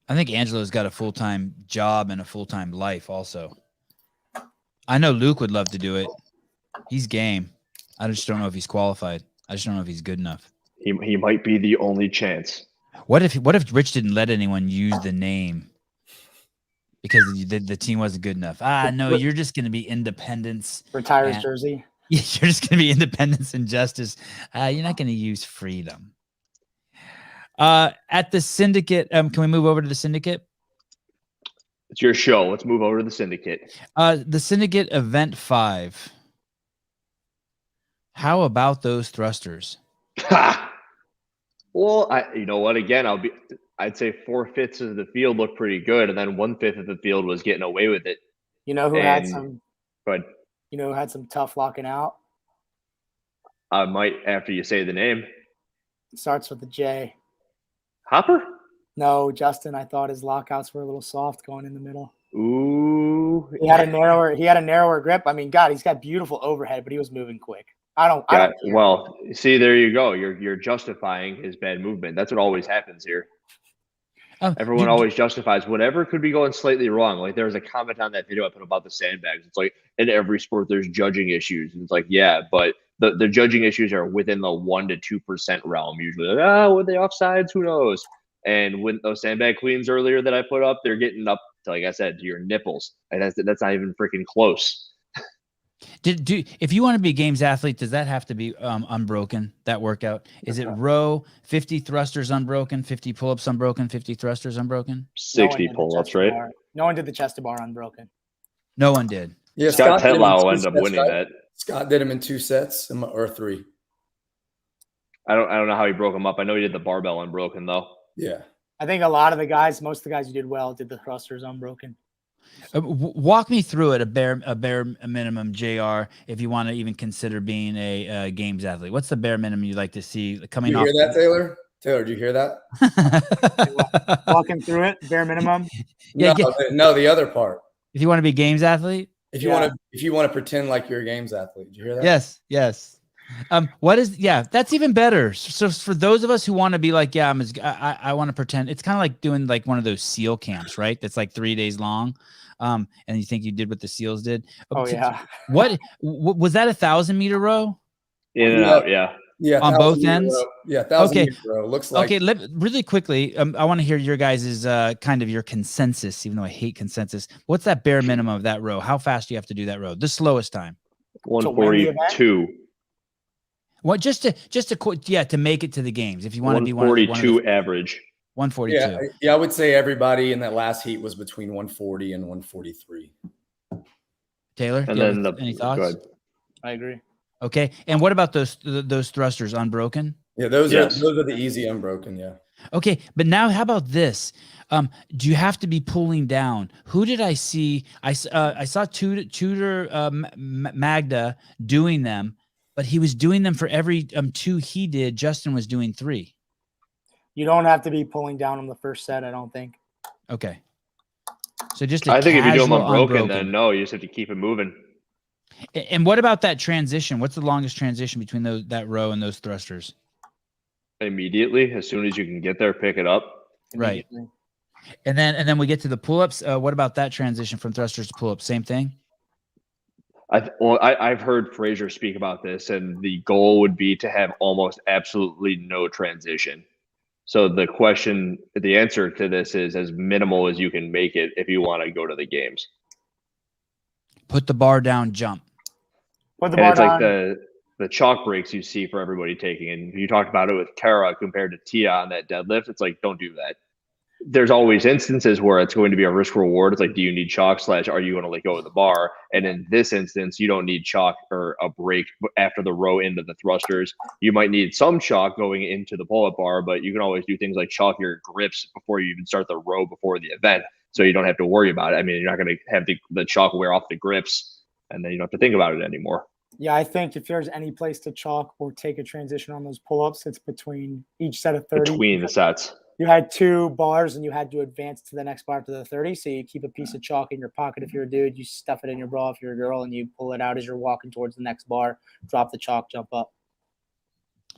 A: I think Angelo's got a full-time job and a full-time life also. I know Luke would love to do it. He's game. I just don't know if he's qualified. I just don't know if he's good enough.
B: He might be the only chance.
A: What if Rich didn't let anyone use the name because the team wasn't good enough? No, you're just going to be Independence.
C: Retire his jersey.
A: You're just going to be Independence and Justice. You're not going to use Freedom. At the Syndicate, can we move over to the Syndicate?
B: It's your show. Let's move over to the Syndicate.
A: The Syndicate Event 5. How about those thrusters?
B: Well, you know what? Again, I'd say 4/5 of the field looked pretty good, and then 1/5 of the field was getting away with it.
C: You know who had some?
B: But
C: you know who had some tough locking out?
B: I might after you say the name.
C: It starts with a J.
B: Hopper?
C: No, Justin. I thought his lockouts were a little soft going in the middle.
B: Ooh.
C: He had a narrower grip. I mean, God, he's got beautiful overhead, but he was moving quick. I don't care.
B: Well, see, there you go. You're justifying his bad movement. That's what always happens here. Everyone always justifies whatever could be going slightly wrong. Like there was a comment on that video I put about the sandbags. It's like in every sport there's judging issues. And it's like, yeah, but the judging issues are within the 1% to 2% realm usually. Like, were they offsides? Who knows? And when those sandbag cleans earlier that I put up, they're getting up to, like I said, to your nipples. And that's not even freaking close.
A: If you want to be a games athlete, does that have to be unbroken, that workout? Is it row, 50 thrusters unbroken, 50 pull-ups unbroken, 50 thrusters unbroken?
B: 60 pull-ups, right?
C: No one did the chest to bar unbroken.
A: No one did.
D: Yeah,
B: Scott Tetlow ended up winning
D: right?
B: that.
D: Scott did him in 2 sets or 3.
B: I don't know how he broke them up. I know he did the barbell unbroken though.
D: Yeah.
C: I think most of the guys who did well did the thrusters unbroken.
A: Walk me through it, a bare minimum, JR, if you want to even consider being a games athlete. What's the bare minimum you'd like to see coming off?
D: You hear that, Taylor? Taylor, do you hear that?
C: Walking through it, bare minimum.
A: Yeah,
D: no, the other part.
A: If you want to be a games athlete?
D: If you want to pretend like you're a games athlete. Did you hear that?
A: Yes. What is, that's even better. So for those of us who want to be like, I want to pretend, it's kind of like doing like one of those SEAL camps, right? That's like 3 days long. And you think you did what the SEALs did.
C: Oh yeah.
A: What was that, 1,000-meter row?
B: In and out, yeah.
D: Yeah,
A: On both ends?
D: row. Yeah, 1,000 meter row. Looks like.
A: Okay, really quickly, I want to hear your guys' kind of your consensus, even though I hate consensus. What's that bare minimum of that row? How fast do you have to do that row? The slowest time?
B: 142.
A: What, just to make it to the games, if you want to be
B: 142 average.
A: 142.
D: Yeah, I would say everybody in that last heat was between 140 and 143.
A: Taylor,
B: And then
A: any thoughts?
B: Go ahead.
C: I agree.
A: Okay, and what about those thrusters unbroken?
D: Yeah, those are the easy unbroken. Yeah.
A: Okay, but now how about this? Do you have to be pulling down? Who did I see? I saw Tudor Magda doing them, but he was doing them for every 2 he did. Justin was doing 3.
C: You don't have to be pulling down on the first set, I don't think.
A: Okay. So just
B: I think if you do them unbroken, then no, you just have to keep it moving.
A: And what about that transition? What's the longest transition between that row and those thrusters?
B: Immediately, as soon as you can get there, pick it up.
A: Right. And then we get to the pull-ups. What about that transition from thrusters to pull-ups? Same thing?
B: I've heard Fraser speak about this, and the goal would be to have almost absolutely no transition. So the answer to this is as minimal as you can make it if you want to go to the games.
A: Put the bar down, jump.
C: Put the bar
B: It's
C: down.
B: like the chalk breaks you see for everybody taking. And you talked about it with Kara compared to Tia on that deadlift. It's like, don't do that. There's always instances where it's going to be a risk reward. It's like, do you need chalk / are you going to let go of the bar? And in this instance, you don't need chalk or a break after the row into the thrusters. You might need some chalk going into the pull-up bar, but you can always do things like chalk your grips before you even start the row before the event. So you don't have to worry about it. I mean, you're not going to have the chalk wear off the grips, and then you don't have to think about it anymore.
C: Yeah, I think if there's any place to chalk or take a transition on those pull-ups, it's between each set of 30.
B: Between the sets.
C: You had 2 bars and you had to advance to the next bar to the 30. So you keep a piece of chalk in your pocket if you're a dude. You stuff it in your bra if you're a girl, and you pull it out as you're walking towards the next bar. Drop the chalk, jump up.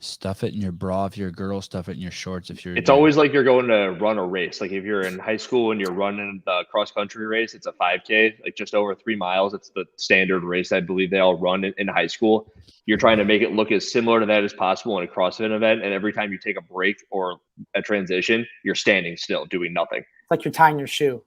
A: Stuff it in your bra if you're a girl. Stuff it in your shorts if you're.
B: It's always like you're going to run a race. Like if you're in high school and you're running the cross country race, it's a 5K, like just over 3 miles. It's the standard race I believe they all run in high school. You're trying to make it look as similar to that as possible in a CrossFit event. And every time you take a break or a transition, you're standing still doing nothing.
C: It's like you're tying your shoe.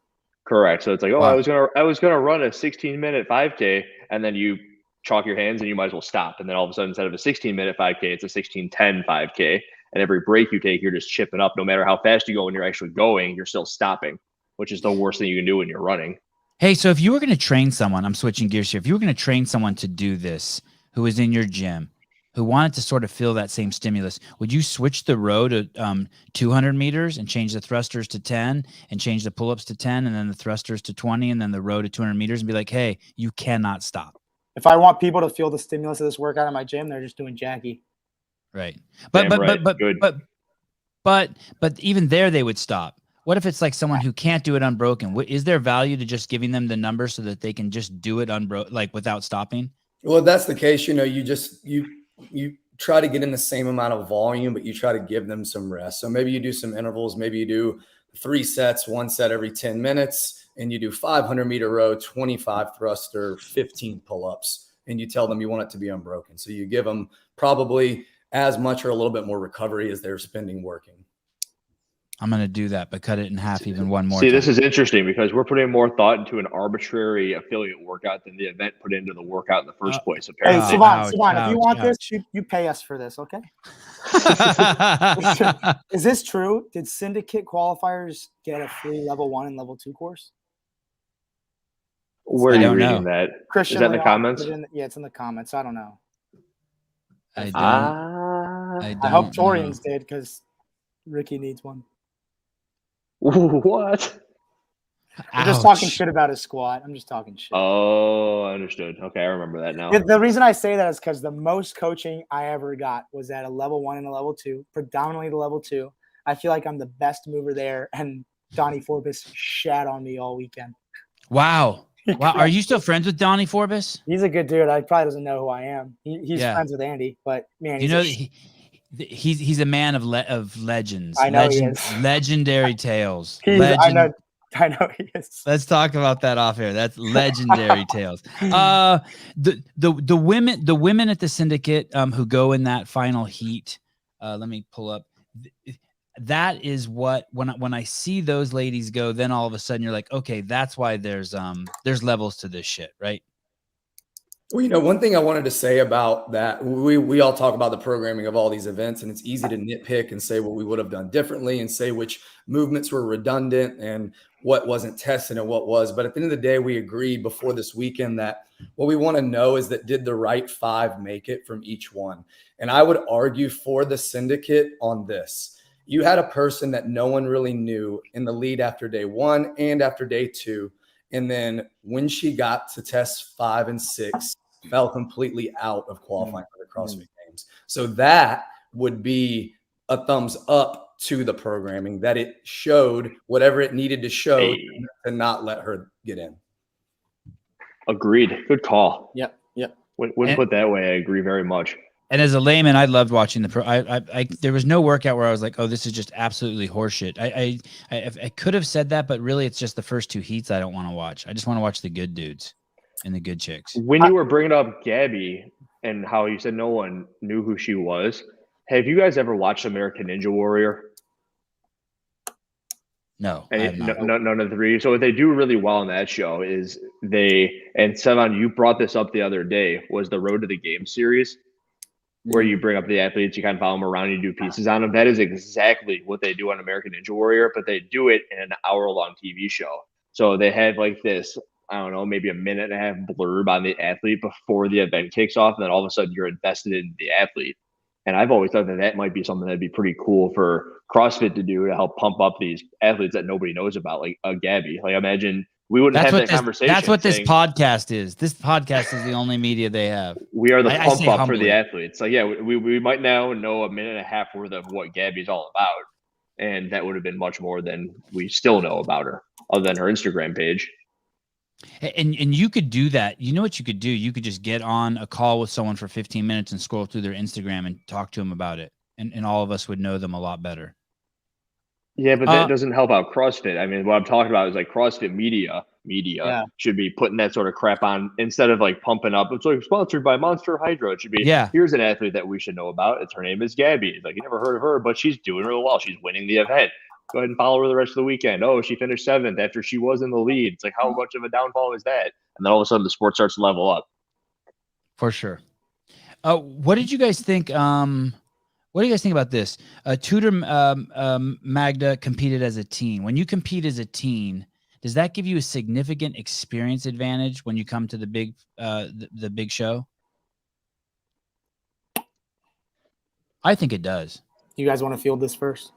B: Correct. So it's like,
A: Wow.
B: I was gonna run a 16-minute 5K, and then you chalk your hands and you might as well stop. And then all of a sudden, instead of a 16-minute 5K, it's a 16:10 5K. And every break you take, you're just chipping up. No matter how fast you go when you're actually going, you're still stopping, which is the worst thing you can do when you're running.
A: Hey, so if you were going to train someone, I'm switching gears here. If you were going to train someone to do this, who was in your gym, who wanted to sort of feel that same stimulus, would you switch the row to 200 meters and change the thrusters to 10 and change the pull-ups to 10 and then the thrusters to 20 and then the row to 200 meters and be like, hey, you cannot stop?
C: If I want people to feel the stimulus of this workout in my gym, they're just doing Jackie.
A: Right.
B: But
A: even there they would stop. What if it's like someone who can't do it unbroken? Is there value to just giving them the number so that they can just do it unbroken, like without stopping?
D: Well, if that's the case, you know, you try to get in the same amount of volume, but you try to give them some rest. So maybe you do some intervals. Maybe you do 3 sets, 1 set every 10 minutes, and you do 500-meter row, 25 thruster, 15 pull-ups, and you tell them you want it to be unbroken. So you give them probably as much or a little bit more recovery as they're spending working.
A: I'm going to do that, but cut it in half even one more
B: See,
A: time.
B: this is interesting because we're putting more thought into an arbitrary affiliate workout than the event put into the workout in the first place,
C: Hey,
B: apparently.
C: Sevan, if you want this, you pay us for this, okay? Is this true? Did Syndicate qualifiers get a free level 1 and level 2 course?
B: Where are you reading that?
C: Christian,
B: is that in the comments?
C: Yeah, it's in the comments. I don't know.
A: I
C: hope Torians did because Ricky needs one.
B: What?
C: I'm just talking shit about his squat. I'm just talking shit.
B: Oh, I understood. Okay, I remember that now.
C: The reason I say that is because the most coaching I ever got was at a level 1 and a level 2, predominantly the level 2. I feel like I'm the best mover there, and Donnie Forbes shat on me all weekend.
A: Wow. Wow, are you still friends with Donnie Forbes?
C: He's a good dude. I probably doesn't know who I am. He's
A: Yeah.
C: friends with Andy, but man,
A: You know, he's a man of legends.
C: I know he is.
A: Legendary tales.
C: I know he is.
A: Let's talk about that off air. That's legendary tales. The women at the Syndicate who go in that final heat. Let me pull up. That is what when I see those ladies go, then all of a sudden you're like, okay, that's why there's levels to this shit, right?
D: Well, you know, one thing I wanted to say about that, we all talk about the programming of all these events, and it's easy to nitpick and say what we would have done differently and say which movements were redundant and what wasn't tested and what was. But at the end of the day, we agreed before this weekend that what we want to know is that did the right 5 make it from each one? And I would argue for the Syndicate on this. You had a person that no one really knew in the lead after day 1 and after day 2. And then when she got to test 5 and 6, fell completely out of qualifying for the CrossFit Games. So that would be a thumbs up to the programming, that it showed whatever it needed to show to not let her get in.
B: Agreed. Good call.
C: Yep.
B: When put that way, I agree very much.
A: And as a layman, I loved watching the pro. There was no workout where I was like, "Oh, this is just absolutely horseshit." I could have said that, but really, it's just the first 2 heats I don't want to watch. I just want to watch the good dudes and the good chicks.
B: When you were bringing up Gabby and how you said no one knew who she was, have you guys ever watched American Ninja Warrior?
A: No,
B: none of the 3. So what they do really well on that show is and Sevan, you brought this up the other day, was the Road to the Game series, where you bring up the athletes, you kind of follow them around, you do pieces on them. That is exactly what they do on American Ninja Warrior, but they do it in an hour-long TV show. So they have like this, I don't know, maybe a minute and a half blurb on the athlete before the event kicks off, and then all of a sudden you're invested in the athlete. And I've always thought that might be something that'd be pretty cool for CrossFit to do to help pump up these athletes that nobody knows about, like Gabby. Like, imagine we wouldn't have that conversation.
A: That's what this podcast is. This podcast is the only media they have.
B: We are the pump up for the athletes. Like, yeah, we might now know a minute and a half worth of what Gabby's all about. And that would have been much more than we still know about her, other than her Instagram page.
A: And you could do that. You know what you could do? You could just get on a call with someone for 15 minutes and scroll through their Instagram and talk to them about it. And all of us would know them a lot better. Yeah,
B: but that doesn't help out CrossFit. I mean, what I'm talking about is like CrossFit media should be putting that sort of crap on instead of like pumping up. It's like sponsored by Monster Hydro. It should be, here's an athlete that we should know about. Her name is Gabby. It's like, you never heard of her, but she's doing really well. She's winning the event. Go ahead and follow her the rest of the weekend. Oh, she finished 7th after she was in the lead. It's like, how much of a downfall is that? And then all of a sudden the sport starts to level up.
A: For sure. What did you guys think? What do you guys think about this? Tudor Magda competed as a teen. When you compete as a teen, does that give you a significant experience advantage when you come to the big show? I think it does.
C: You guys want to field this first?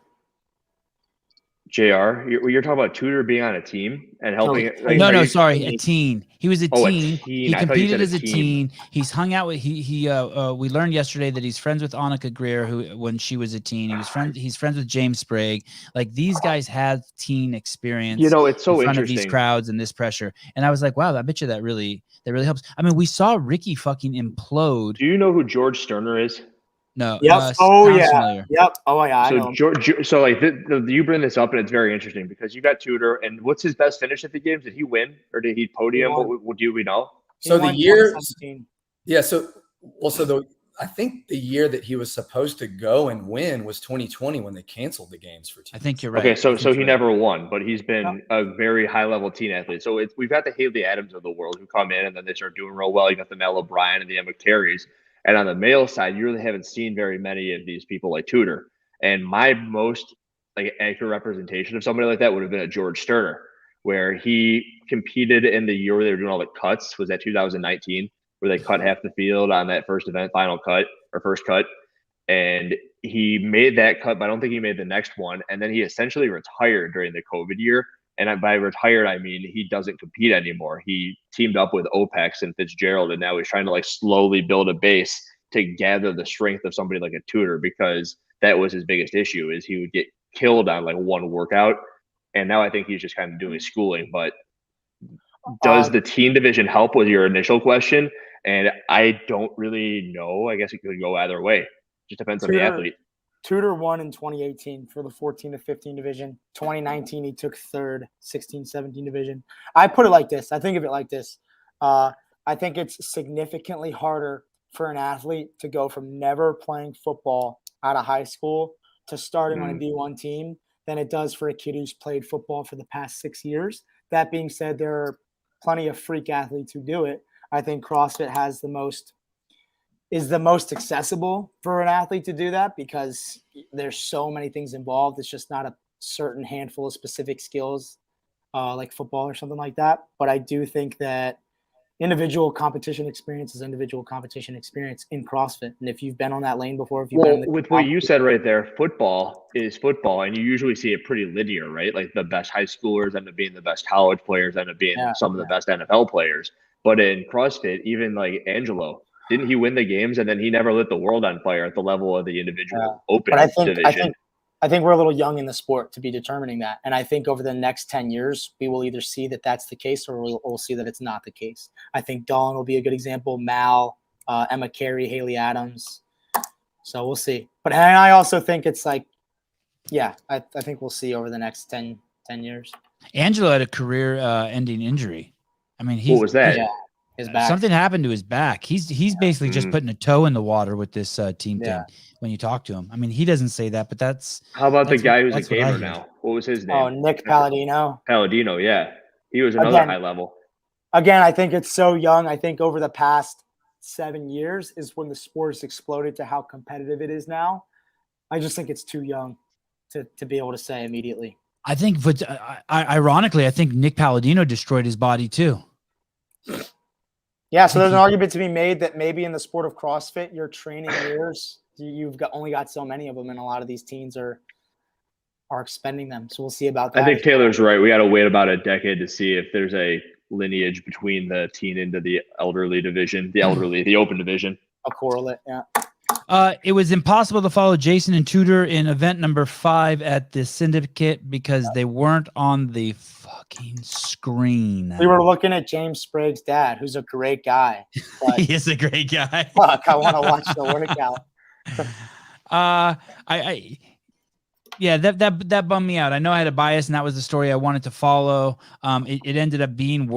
B: JR, you're talking about Tudor being on a team and helping.
A: A teen. He was a teen. He competed as a teen. He's hung out with we learned yesterday that he's friends with Annika Greer, who when she was a teen. He's friends with James Sprague. Like, these guys had teen experience.
B: You know, it's so
A: in front
B: interesting.
A: Of these crowds and this pressure. And I was like, wow, I bet you that really helps. I mean, we saw Ricky fucking implode.
B: Do you know who George Sterner is?
A: No.
C: Yep.
A: Familiar.
C: Yep. Oh yeah. I know.
B: So like you bring this up and it's very interesting because you got Tudor, and what's his best finish at the games? Did he win or did he podium? What do we know?
D: So the year, I think the year that he was supposed to go and win was 2020 when they canceled the games for teams.
A: I think you're right.
B: Okay, so he never won, but he's been a very high level teen athlete. So we've got the Haley Adams of the world who come in and then they start doing real well. You got the Mel O'Brien and the Emma Carries. And on the male side, you really haven't seen very many of these people like Tudor. And my most accurate representation of somebody like that would have been a George Sterner, where he competed in the year where they were doing all the cuts. Was that 2019, where they cut half the field on that first event, first cut. And he made that cut, but I don't think he made the next one. And then he essentially retired during the COVID year. And by retired, I mean he doesn't compete anymore. He teamed up with OPEX and Fitzgerald, and now he's trying to slowly build a base to gather the strength of somebody like a Tudor, because that was his biggest issue, is he would get killed on one workout. And now I think he's just kind of doing schooling. But Does the teen division help with your initial question? And I don't really know. I guess it could go either way. Just depends on the athlete.
C: Tudor won in 2018 for the 14 to 15 division. 2019, he took third, 16, 17 division. I put it like this. I think of it like this. I think it's significantly harder for an athlete to go from never playing football out of high school to starting on a D1 team than it does for a kid who's played football for the past 6 years. That being said, there are plenty of freak athletes who do it. I think CrossFit is the most accessible for an athlete to do that because there's so many things involved. It's just not a certain handful of specific skills like football or something like that. But I do think that individual competition experience is individual competition experience in CrossFit. And if you've been on that lane before, if you've been
B: with what you said right there, football is football, and you usually see it pretty linear, right? Like the best high schoolers end up being the best college players, end up being some of the best NFL players. But in CrossFit, even like Angelo, didn't he win the games and then he never lit the world on fire at the level of the individual open division?
C: I think we're a little young in the sport to be determining that. And I think over the next 10 years, we will either see that that's the case or we'll see that it's not the case. I think Dawn will be a good example. Mal, Emma Carey, Haley Adams. So we'll see. But I also think it's like, I think we'll see over the next 10 years.
A: Angelo had a career-ending injury. I mean,
B: what was that?
C: Yeah, his back.
A: Something happened to his back. He's basically just putting a toe in the water with this team thing. When you talk to him, I mean, he doesn't say that, but that's.
B: How about the guy who's a gamer now? What was his name?
C: Oh, Nick Palladino.
B: Palladino, yeah, he was another high level.
C: Again, I think it's so young. I think over the past 7 years is when the sport has exploded to how competitive it is now. I just think it's too young to be able to say immediately.
A: I think, but ironically, I think Nick Palladino destroyed his body too.
C: Yeah, so there's an argument to be made that maybe in the sport of CrossFit, your training years, you've only got so many of them, and a lot of these teens are expending them. So we'll see about that.
B: I think Taylor's right. We got to wait about a decade to see if there's a lineage between the teen into the elderly division, the open division.
C: A correlate, yeah.
A: It was impossible to follow Jason and Tudor in event number 5 at the Syndicate because they weren't on the fucking screen.
C: We were looking at James Sprague's dad, who's a great guy.
A: He is a great guy.
C: Fuck, I want to watch the workout.
A: That bummed me out. I know I had a bias, and that was the story I wanted to follow. It ended up being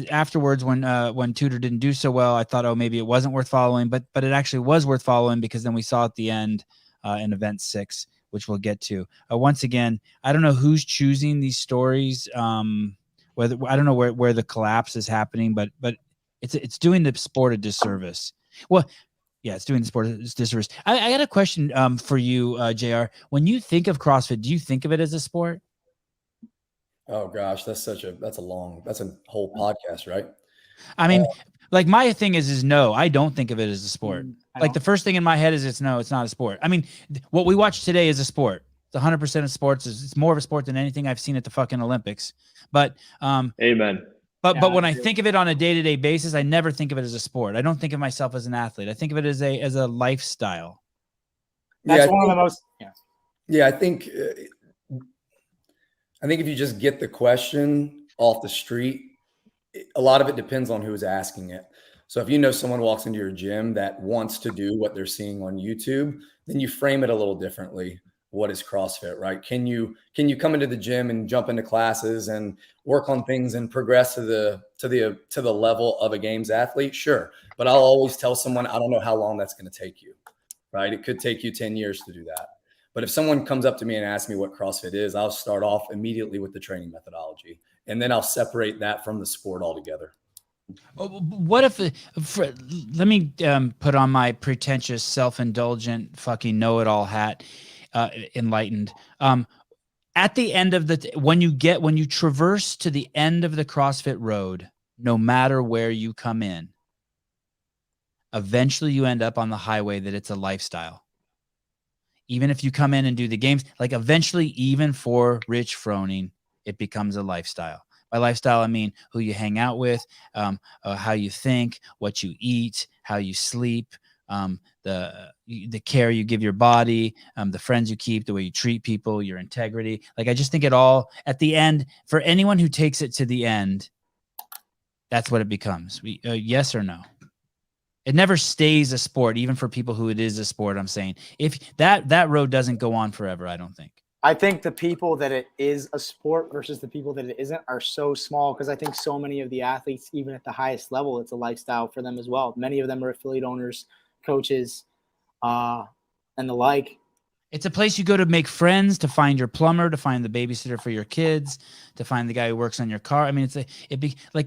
A: afterwards when Tudor didn't do so well. I thought, maybe it wasn't worth following, but it actually was worth following because then we saw at the end in event 6, which we'll get to. Once again, I don't know who's choosing these stories. Whether I don't know where the collapse is happening, but it's doing the sport a disservice. Well. Yeah, it's doing the sport a disservice. I got a question for you, JR. When you think of CrossFit, do you think of it as a sport?
D: Oh gosh, that's a whole podcast, right?
A: I mean, like my thing is no, I don't think of it as a sport. Like the first thing in my head is it's not a sport. I mean, what we watched today is a sport. It's 100% of sports. It's more of a sport than anything I've seen at the fucking Olympics. But
B: amen.
A: But when I think of it on a day-to-day basis, I never think of it as a sport. I don't think of myself as an athlete. I think of it as a lifestyle.
C: That's one of the most.
D: Yeah, I think if you just get the question off the street, a lot of it depends on who's asking it. So if you know someone walks into your gym that wants to do what they're seeing on YouTube, then you frame it a little differently. What is CrossFit, right? Can you come into the gym and jump into classes and work on things and progress to the level of a games athlete? Sure. But I'll always tell someone, I don't know how long that's going to take you, right? It could take you 10 years to do that. But if someone comes up to me and asks me what CrossFit is, I'll start off immediately with the training methodology, and then I'll separate that from the sport altogether.
A: What if let me put on my pretentious, self-indulgent, fucking know-it-all hat. Enlightened. At the end of when you traverse to the end of the CrossFit road, no matter where you come in, eventually you end up on the highway that it's a lifestyle. Even if you come in and do the games, like eventually, even for Rich Froning, it becomes a lifestyle. By lifestyle, I mean who you hang out with, how you think, what you eat, how you sleep, the care you give your body, the friends you keep, the way you treat people, your integrity. Like, I just think it all at the end, for anyone who takes it to the end, that's what it becomes. Yes or no? It never stays a sport, even for people who it is a sport. I'm saying if that road doesn't go on forever, I don't think.
C: I think the people that it is a sport versus the people that it isn't are so small, because I think so many of the athletes, even at the highest level, it's a lifestyle for them as well. Many of them are affiliate owners, coaches, and the like.
A: It's a place you go to make friends, to find your plumber, to find the babysitter for your kids, to find the guy who works on your car. I mean,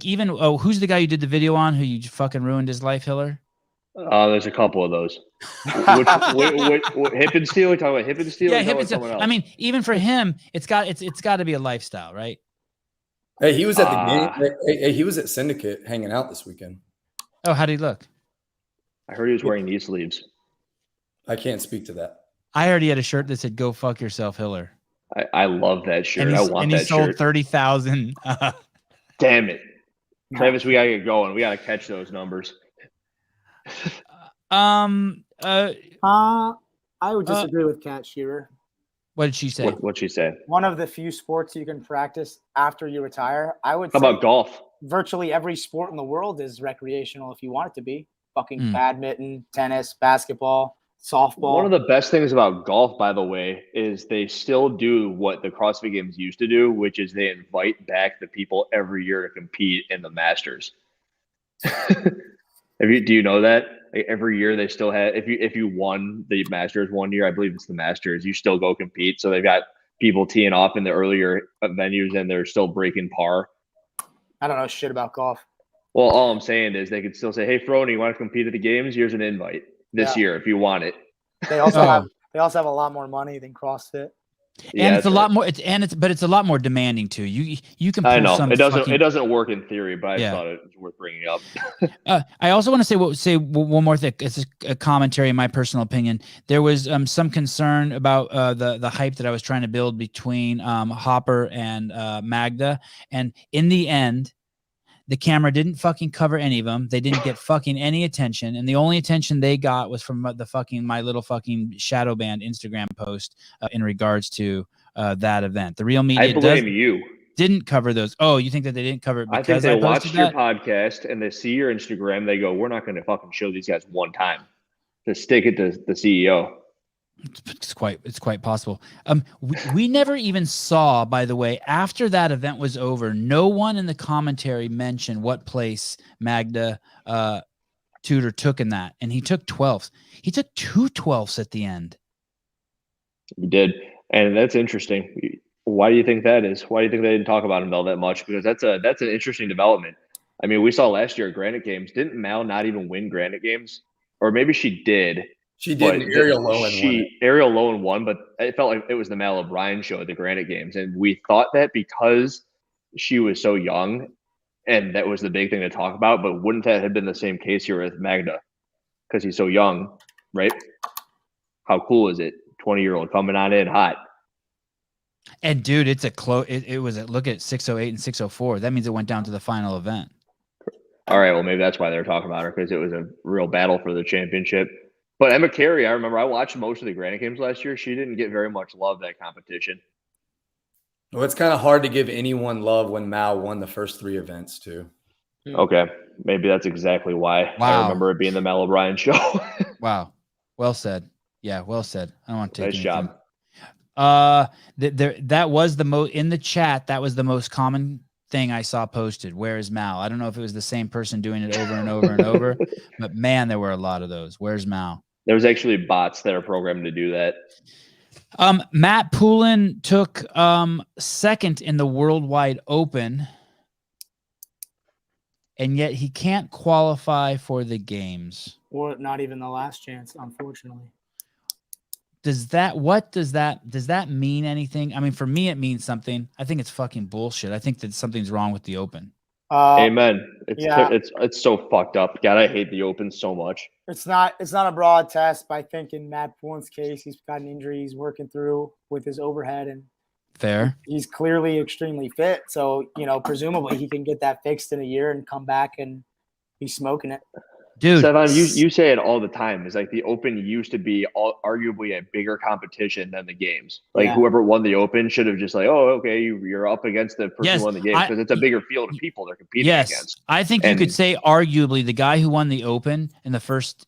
A: even who's the guy you did the video on who you fucking ruined his life, Hiller?
B: There's a couple of those. What Hip and Steel? We talking about Hip and Steel?
A: Yeah, Hip and Steel. I mean, even for him, it's got to be a lifestyle, right?
D: Hey, he was at the game. Hey, he was at Syndicate hanging out this weekend.
A: Oh, how did he look?
B: I heard he was wearing knee sleeves.
D: I can't speak to that.
A: I already had a shirt that said "Go fuck yourself, Hiller."
B: I love that shirt. I want
A: and
B: that
A: he sold
B: shirt.
A: 30,000.
B: Damn it, Travis! We gotta get going. We gotta catch those numbers.
C: I would disagree with Kat Shearer.
A: What did she say?
B: What'd she say?
C: One of the few sports you can practice after you retire. I would
B: How
C: say
B: about golf?
C: virtually every sport in the world is recreational if you want it to be. Fucking badminton, tennis, basketball, softball.
B: One of the best things about golf, by the way, is they still do what the CrossFit Games used to do, which is they invite back the people every year to compete in the Masters. Do you know that? Like every year they still have, if you won the Masters one year, I believe it's the Masters, you still go compete. So they've got people teeing off in the earlier venues and they're still breaking par.
C: I don't know shit about golf.
B: Well, all I'm saying is they could still say, "Hey, Frony, you want to compete at the games? Here's an invite this year if you want it."
C: They also have a lot more money than CrossFit.
A: And it's a lot more. It's a lot more demanding too. You can. Pull
B: I know
A: some
B: it doesn't work in theory, but I thought it was worth bringing up.
A: I also want to say one more thing. It's a commentary, in my personal opinion. There was some concern about the hype that I was trying to build between Hopper and Magda, and in the end, the camera didn't fucking cover any of them. They didn't get fucking any attention. And the only attention they got was from the fucking my little fucking shadow banned Instagram post in regards to that event. The real media didn't cover those. Oh, you think that they didn't cover it because
B: I think they watched your podcast and they see your Instagram. They go, "We're not going to fucking show these guys one time. Just stick it to the CEO."
A: It's quite possible. We never even saw, by the way, after that event was over, no one in the commentary mentioned what place Magda Tudor took in that, and he took 12th. He took 2 12ths at the end.
B: He did, and that's interesting. Why do you think that is? Why do you think they didn't talk about him all that much? Because that's an interesting development. I mean, we saw last year at Granite Games. Didn't Mal not even win Granite Games, or maybe she did?
D: She did. Ariel
B: Lowen won, but it felt like it was the Mal O'Brien show at the Granite Games. And we thought that because she was so young and that was the big thing to talk about, but wouldn't that have been the same case here with Magda? Because he's so young, right? How cool is it? 20-year-old coming on in hot.
A: And dude, it's a close. It was look at 608 and 604. That means it went down to the final event.
B: All right, well, maybe that's why they're talking about her, because it was a real battle for the championship. But Emma Carey, I remember I watched most of the Granite Games last year. She didn't get very much love that competition.
D: Well, it's kind of hard to give anyone love when Mal won the first 3 events too.
B: Okay, maybe that's exactly why.
A: Wow.
B: I remember it being the Mal O'Brien show.
A: Wow, well said. Yeah, well said. I don't want to take
B: nice
A: anything.
B: job.
A: That was the most in the chat. That was the most common thing I saw posted. Where is Mal? I don't know if it was the same person doing it over and over and over, but man, there were a lot of those. Where's Mal?
B: There was actually bots that are programmed to do that.
A: Matt Poulin took second in the Worldwide Open, and yet he can't qualify for the games.
C: Or not even the last chance, unfortunately.
A: Does that mean anything? I mean, for me, it means something. I think it's fucking bullshit. I think that something's wrong with the Open.
B: Amen. It's so fucked up. God, I hate the Open so much.
C: It's not a broad test, but I think in Matt Poulin's case, he's got an injury he's working through with his overhead, and
A: fair.
C: He's clearly extremely fit. So, presumably he can get that fixed in a year and come back and be smoking it.
A: Dude,
B: Sevan, you say it all the time. It's like the Open used to be arguably a bigger competition than the games. Like
C: Yeah.
B: whoever won the Open should have just like, oh, okay, you're up against the person
A: Yes,
B: who won the games because it's a bigger field of people they're competing
A: yes,
B: against.
A: I think you could say arguably the guy who won the Open in the first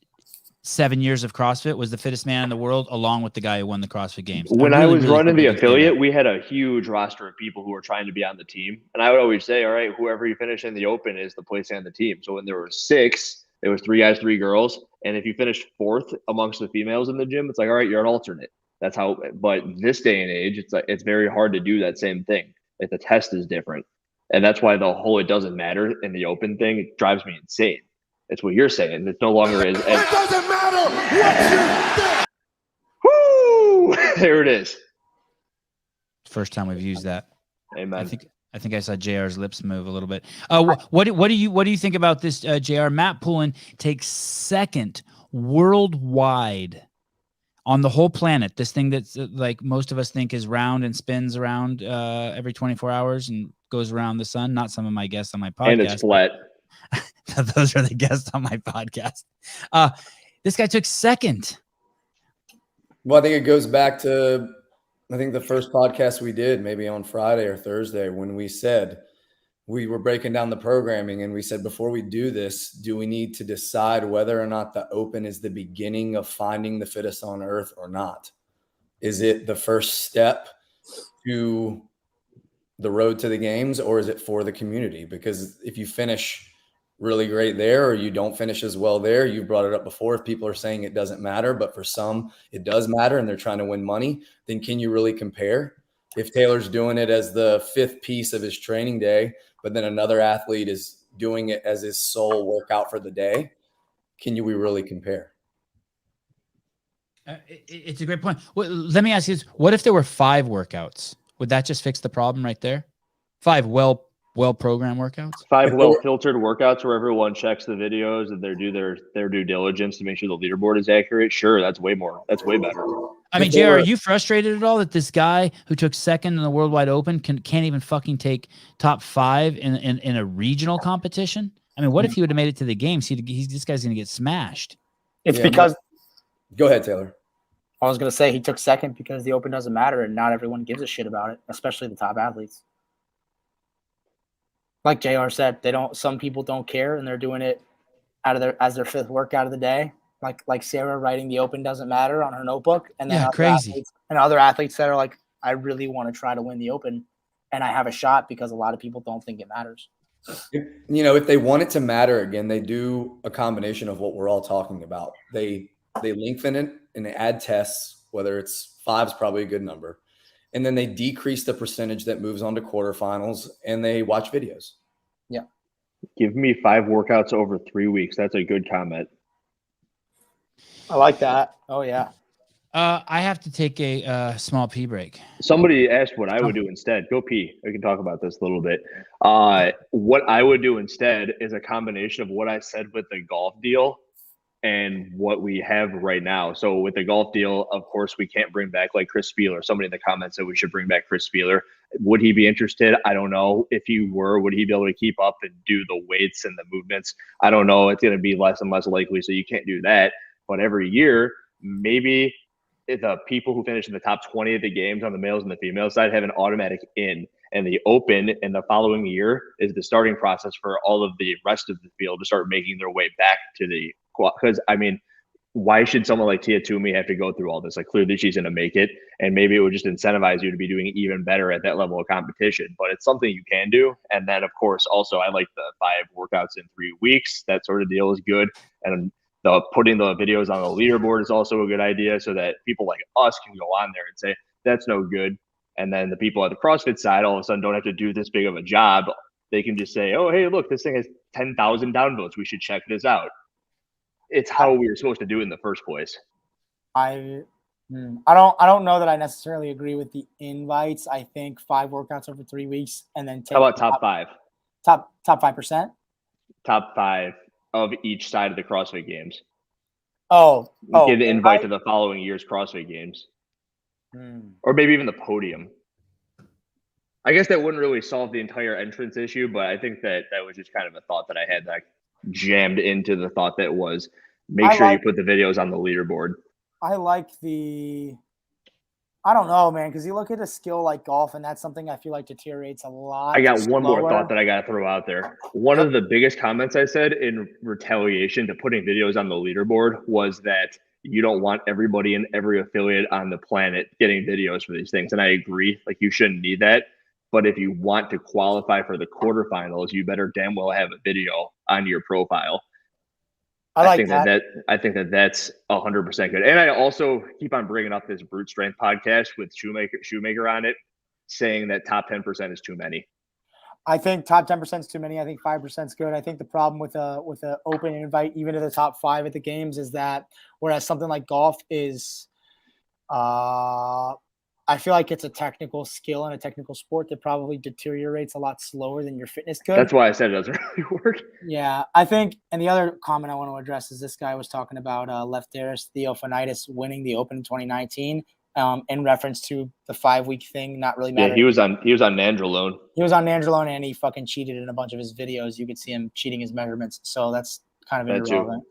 A: 7 years of CrossFit was the fittest man in the world, along with the guy who won the CrossFit Games.
B: When I was running the
A: think you could say
B: affiliate,
A: that.
B: we had a huge roster of people who were trying to be on the team. And I would always say, all right, whoever you finish in the Open is the place on the team. So when there were 6, there was 3 guys, 3 girls. And if you finished 4th amongst the females in the gym, it's like, all right, you're an alternate. That's how, but this day and age, it's like, it's very hard to do that same thing. Like the test is different. And that's why the whole, it doesn't matter in the Open thing, it drives me insane. It's what you're saying. It no longer is.
E: It doesn't matter what you think.
B: Woo! There it is.
A: First time we've used that.
B: Amen.
A: I think I saw JR's lips move a little bit. What do you think about this, JR? Matt Pullen takes 2nd worldwide on the whole planet. This thing that's like most of us think is round and spins around every 24 hours and goes around the sun. Not some of my guests on my podcast.
B: And it's flat.
A: Those are the guests on my podcast. This guy took 2nd.
D: Well, I think it goes back to, I think the first podcast we did, maybe on Friday or Thursday, when we said we were breaking down the programming and we said, before we do this, do we need to decide whether or not the Open is the beginning of finding the fittest on earth or not? Is it the first step to the road to the games, or is it for the community? Because if you finish really great there, or you don't finish as well there, you brought it up before, if people are saying it doesn't matter, but for some it does matter and they're trying to win money, then can you really compare? If Taylor's doing it as the 5th piece of his training day, but then another athlete is doing it as his sole workout for the day, we really compare?
A: It's a great point. Well, let me ask you this. What if there were 5 workouts? Would that just fix the problem right there? 5 well-programmed workouts?
B: 5 well-filtered workouts where everyone checks the videos and they do their due diligence to make sure the leaderboard is accurate. Sure, that's way better.
A: I mean, JR, are you frustrated at all that this guy who took 2nd in the Worldwide Open can't even fucking take top 5 in a regional competition? I mean, what if he would have made it to the games? This guy's going to get smashed.
C: It's because
D: Go ahead, Taylor.
C: I was going to say he took 2nd because the Open doesn't matter and not everyone gives a shit about it, especially the top athletes. Like JR said, some people don't care and they're doing it as their 5th workout of the day. Like Sarah writing the Open doesn't matter on her notebook. And then
A: crazy.
C: Other athletes that are like, I really want to try to win the Open and I have a shot because a lot of people don't think it matters.
D: If they want it to matter, again, they do a combination of what we're all talking about. They lengthen it and they add tests, whether it's 5 is probably a good number. And then they decrease the percentage that moves on to quarterfinals and they watch videos.
C: Yeah.
B: Give me 5 workouts over 3 weeks. That's a good comment.
C: I like that. Oh, yeah.
A: I have to take a small pee break.
B: Somebody asked what I would do instead. Go pee. We can talk about this a little bit. What I would do instead is a combination of what I said with the golf deal and what we have right now. So with the golf deal, of course, we can't bring back like Chris Spieler. Somebody in the comments said we should bring back Chris Spieler. Would he be interested? I don't know. If he were, would he be able to keep up and do the weights and the movements? I don't know. It's going to be less and less likely, so you can't do that. But every year, maybe the people who finish in the top 20 of the games on the males and the female side have an automatic in. And the Open in the following year is the starting process for all of the rest of the field to start making their way back to the – because, I mean, why should someone like Tia Toomey have to go through all this? Like, clearly she's going to make it, and maybe it would just incentivize you to be doing even better at that level of competition. But it's something you can do. And then, of course, also I like the 5 workouts in 3 weeks. That sort of deal is good. And putting the videos on the leaderboard is also a good idea so that people like us can go on there and say, that's no good. And then the people at the CrossFit side all of a sudden don't have to do this big of a job. They can just say, oh, hey, look, this thing has 10,000 downvotes. We should check this out. It's how we were supposed to do it in the first place.
C: I don't know that I necessarily agree with the invites. I think 5 workouts over 3 weeks and then take
B: how about top 5?
C: Top 5%?
B: Top 5 of each side of the CrossFit Games.
C: Give
B: the invite to the following year's CrossFit Games. Or maybe even the podium. I guess that wouldn't really solve the entire entrance issue, but I think that was just kind of a thought that I had. Like, jammed into the thought that was make sure you put the videos on the leaderboard.
C: I like I don't know, man, because you look at a skill like golf, and that's something I feel like deteriorates a lot.
B: I got one more thought that I got to throw out there. One of the biggest comments I said in retaliation to putting videos on the leaderboard was that you don't want everybody in every affiliate on the planet getting videos for these things. And I agree, like you shouldn't need that. But if you want to qualify for the quarterfinals, you better damn well have a video on your profile. I think that's 100% good. And I also keep on bringing up this brute strength podcast with Shoemaker on it, saying that top 10% is too many.
C: I think top 10% is too many. I think 5% is good. I think the problem with a open invite, even to the top 5 at the games, is that whereas something like golf is, I feel like it's a technical skill and a technical sport that probably deteriorates a lot slower than your fitness could.
B: That's why I said it doesn't really work.
C: Yeah, I think, and the other comment I want to address is this guy was talking about Lefteris Theophanitis winning the Open in 2019 in reference to the 5-week thing not really mattering.
B: Yeah, he was on Nandrolone.
C: He was on Nandrolone, and he fucking cheated in a bunch of his videos. You could see him cheating his measurements, so that's kind of irrelevant.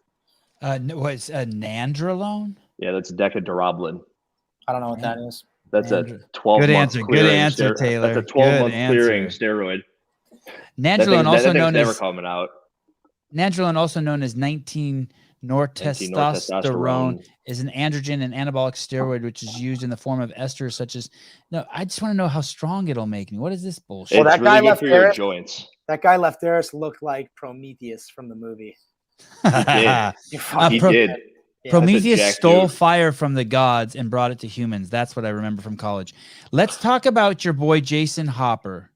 A: What's a Nandrolone?
B: Yeah, that's Decadurablin.
C: I don't know what that is.
B: That's a 12-month
A: Good answer. Good answer, Taylor.
B: That's a 12-month clearing steroid.
A: Nandrolone, also known
B: never
A: as
B: coming out.
A: Nandrolone, also known as 19-nortestosterone, is an androgen and anabolic steroid which is used in the form of esters such as. No, I just want to know how strong it'll make me. What is this bullshit?
B: Well, it's really good for your joints.
C: That guy Lefteris looked like Prometheus from the movie.
B: He did.
C: Yeah,
A: Prometheus stole fire from the gods and brought it to humans. That's what I remember from college. Let's talk about your boy Jason Hopper.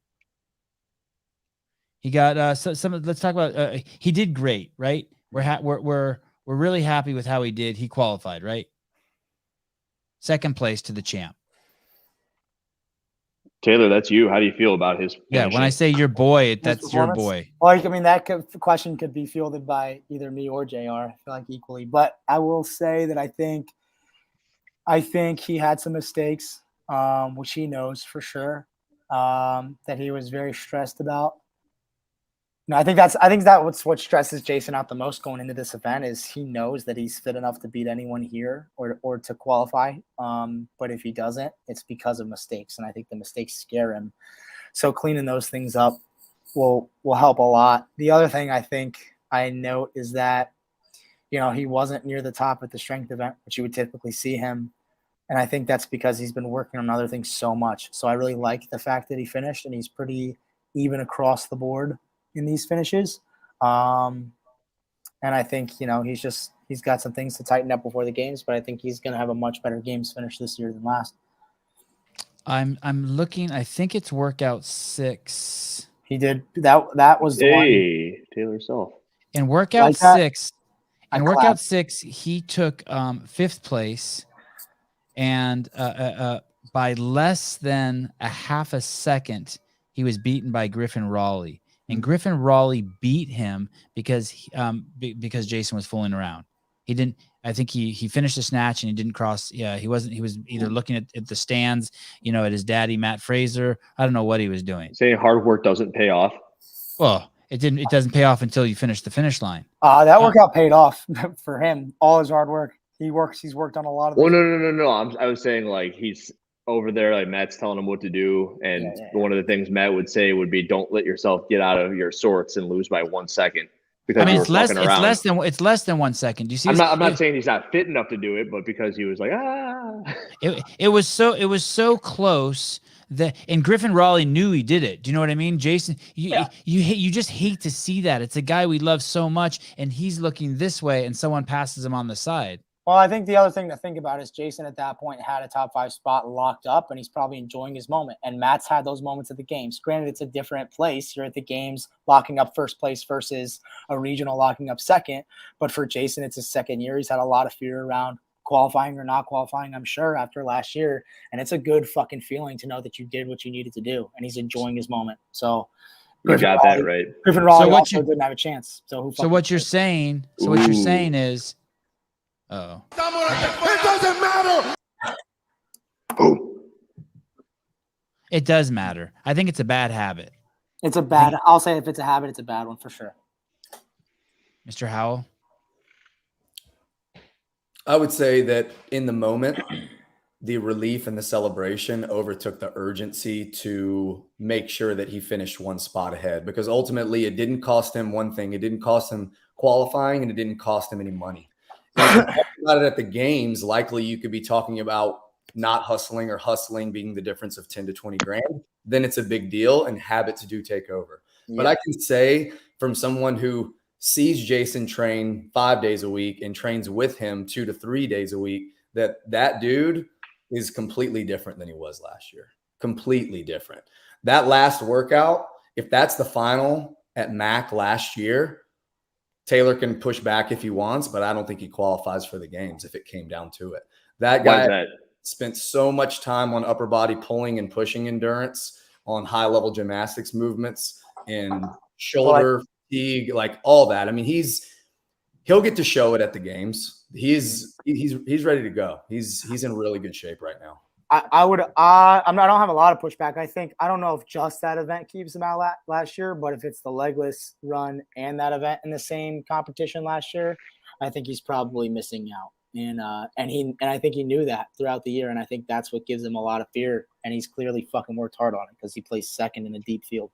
A: He got let's talk about. He did great, right? We're really happy with how he did. He qualified, right? Second place to the champ.
B: Taylor, that's you. How do you feel about his finishing?
A: Yeah, when I say your boy, that's your boy.
C: Well, I mean, that question could be fielded by either me or JR, I feel like equally. But I will say that I think he had some mistakes, which he knows for sure, that he was very stressed about. No, I think that's what stresses Jason out the most going into this event is he knows that he's fit enough to beat anyone here or to qualify. But if he doesn't, it's because of mistakes, and I think the mistakes scare him. So cleaning those things up will help a lot. The other thing I think I note is that, he wasn't near the top at the strength event, which you would typically see him. And I think that's because he's been working on other things so much. So I really like the fact that he finished and he's pretty even across the board in these finishes. And I think, he's got some things to tighten up before the games, but I think he's going to have a much better games finish this year than last.
A: I'm looking, I think it's workout 6.
C: He did that was the one.
B: Taylor Self.
A: In workout 6, workout 6, he took 5th place and by less than a half a second, he was beaten by Griffin Raleigh. And Griffin Raleigh beat him because Jason was fooling around. He didn't. I think he finished the snatch and he didn't cross. Yeah, he wasn't. He was either looking at the stands, at his daddy Matt Fraser. I don't know what he was doing.
B: Saying hard work doesn't pay off.
A: Well, it didn't. It doesn't pay off until you finish the finish line.
C: That workout paid off for him. All his hard work. He's worked on a lot of.
B: Well, no. I was saying like he's over there, like Matt's telling him what to do, and one of the things Matt would say would be, "Don't let yourself get out of your sorts and lose by 1 second." Because
A: it's less than 1 second. Do you see?
B: I'm not saying he's not fit enough to do it, but because he was like,
A: It was so close that, and Griffin Raleigh knew he did it. Do you know what I mean, Jason? You just hate to see that. It's a guy we love so much, and he's looking this way, and someone passes him on the side.
C: Well, I think the other thing to think about is Jason at that point had a top 5 spot locked up, and he's probably enjoying his moment. And Matt's had those moments at the games. Granted, it's a different place. You're at the games locking up first place versus a regional locking up second. But for Jason, it's his second year. He's had a lot of fear around qualifying or not qualifying, I'm sure, after last year. And it's a good fucking feeling to know that you did what you needed to do, and he's enjoying his moment. So
B: you got that right.
C: Griffin Raleigh also didn't have a chance. So
A: what you're saying is,
E: It doesn't matter.
A: It does matter. I think it's a bad habit.
C: I'll say if it's a habit, it's a bad one for sure.
A: Mr. Howell?
D: I would say that in the moment, the relief and the celebration overtook the urgency to make sure that he finished one spot ahead, because ultimately it didn't cost him one thing. It didn't cost him qualifying, and it didn't cost him any money. And if you talk about it at the games, likely you could be talking about not hustling or hustling being the difference of 10 to 20 grand. Then it's a big deal, and habits do take over. Yeah. But I can say from someone who sees Jason train 5 days a week and trains with him 2 to 3 days a week, that dude is completely different than he was last year. Completely different. That last workout, if that's the final at MAC last year, Taylor can push back if he wants, but I don't think he qualifies for the games if it came down to it. That guy spent so much time on upper body pulling and pushing endurance, on high level gymnastics movements and shoulder fatigue, like all that. I mean, he'll get to show it at the games. He's ready to go. He's in really good shape right now.
C: I don't have a lot of pushback. I don't know if just that event keeps him out last year, but if it's the legless run and that event in the same competition last year, I think he's probably missing out. And I think he knew that throughout the year, and I think that's what gives him a lot of fear. And he's clearly fucking worked hard on it because he plays second in a deep field.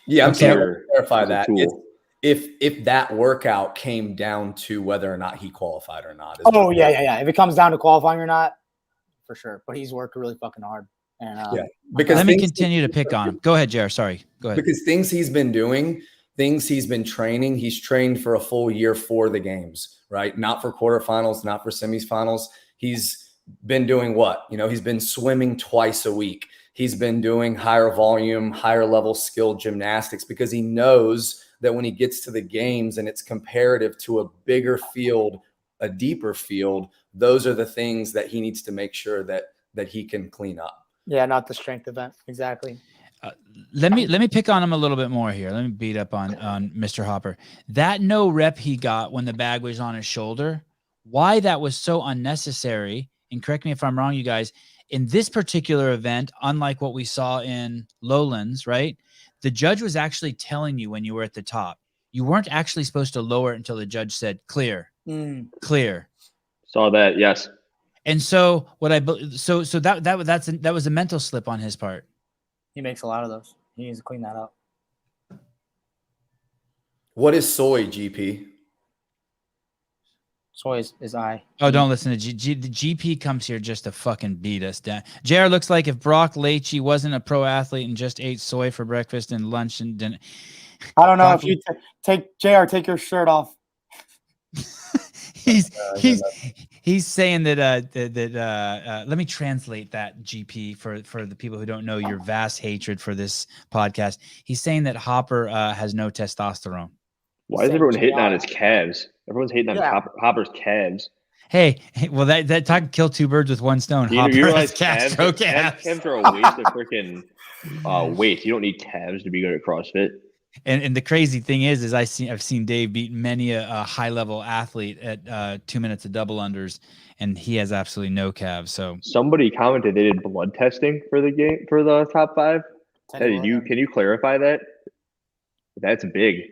D: Yeah, I'm sorry to clarify that. If that workout came down to whether or not he qualified or not.
C: Yeah. If it comes down to qualifying or not, for sure. But he's worked really fucking hard. And
A: because let me continue to pick on him. Go ahead, JR. Sorry. Go ahead.
D: Because things he's been doing, things he's been training, he's trained for a full year for the games, right? Not for quarterfinals, not for semifinals. He's been doing what? He's been swimming twice a week. He's been doing higher volume, higher level skilled gymnastics because he knows that when he gets to the games and it's comparative to a bigger field, a deeper field, those are the things that he needs to make sure that he can clean up.
C: Yeah, not the strength event. Exactly.
A: Let me pick on him a little bit more here. Let me beat up on Mr. Hopper. That no rep he got when the bag was on his shoulder, why that was so unnecessary, and correct me if I'm wrong, you guys, in this particular event, unlike what we saw in Lowlands, right? The judge was actually telling you when you were at the top. You weren't actually supposed to lower it until the judge said clear, clear.
B: Saw that, yes.
A: And so that was a mental slip on his part.
C: He makes a lot of those. He needs to clean that up.
D: What is soy, GP?
C: Soy is I.
A: Oh, don't listen to the GP comes here just to fucking beat us down. JR looks like if Brock Leachy wasn't a pro athlete and just ate soy for breakfast and lunch and dinner.
C: I don't know if you take JR, take your shirt off.
A: He's saying that let me translate that, GP, for the people who don't know your vast hatred for this podcast. He's saying that Hopper has no testosterone.
B: Why is everyone hitting on his calves? Everyone's hating on Hopper's calves.
A: Hey, well, that talk kill two birds with one stone.
B: You realize calves are a waste of freaking weight. You don't need calves to be good at CrossFit.
A: And the crazy thing is I've seen Dave beat many a high level athlete at 2 minutes of double unders, and he has absolutely no calves. So
B: somebody commented they did blood testing for the game for the top five. Teddy, can you clarify that? That's big.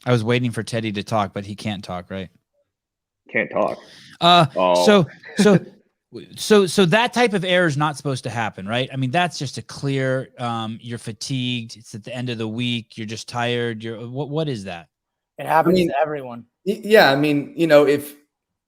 A: I was waiting for Teddy to talk, but he can't talk, right?
B: Can't talk.
A: So that type of error is not supposed to happen, right? I mean, that's just a clear, you're fatigued. It's at the end of the week. You're just tired. What is that?
C: It happens to everyone.
D: Yeah. I mean, if,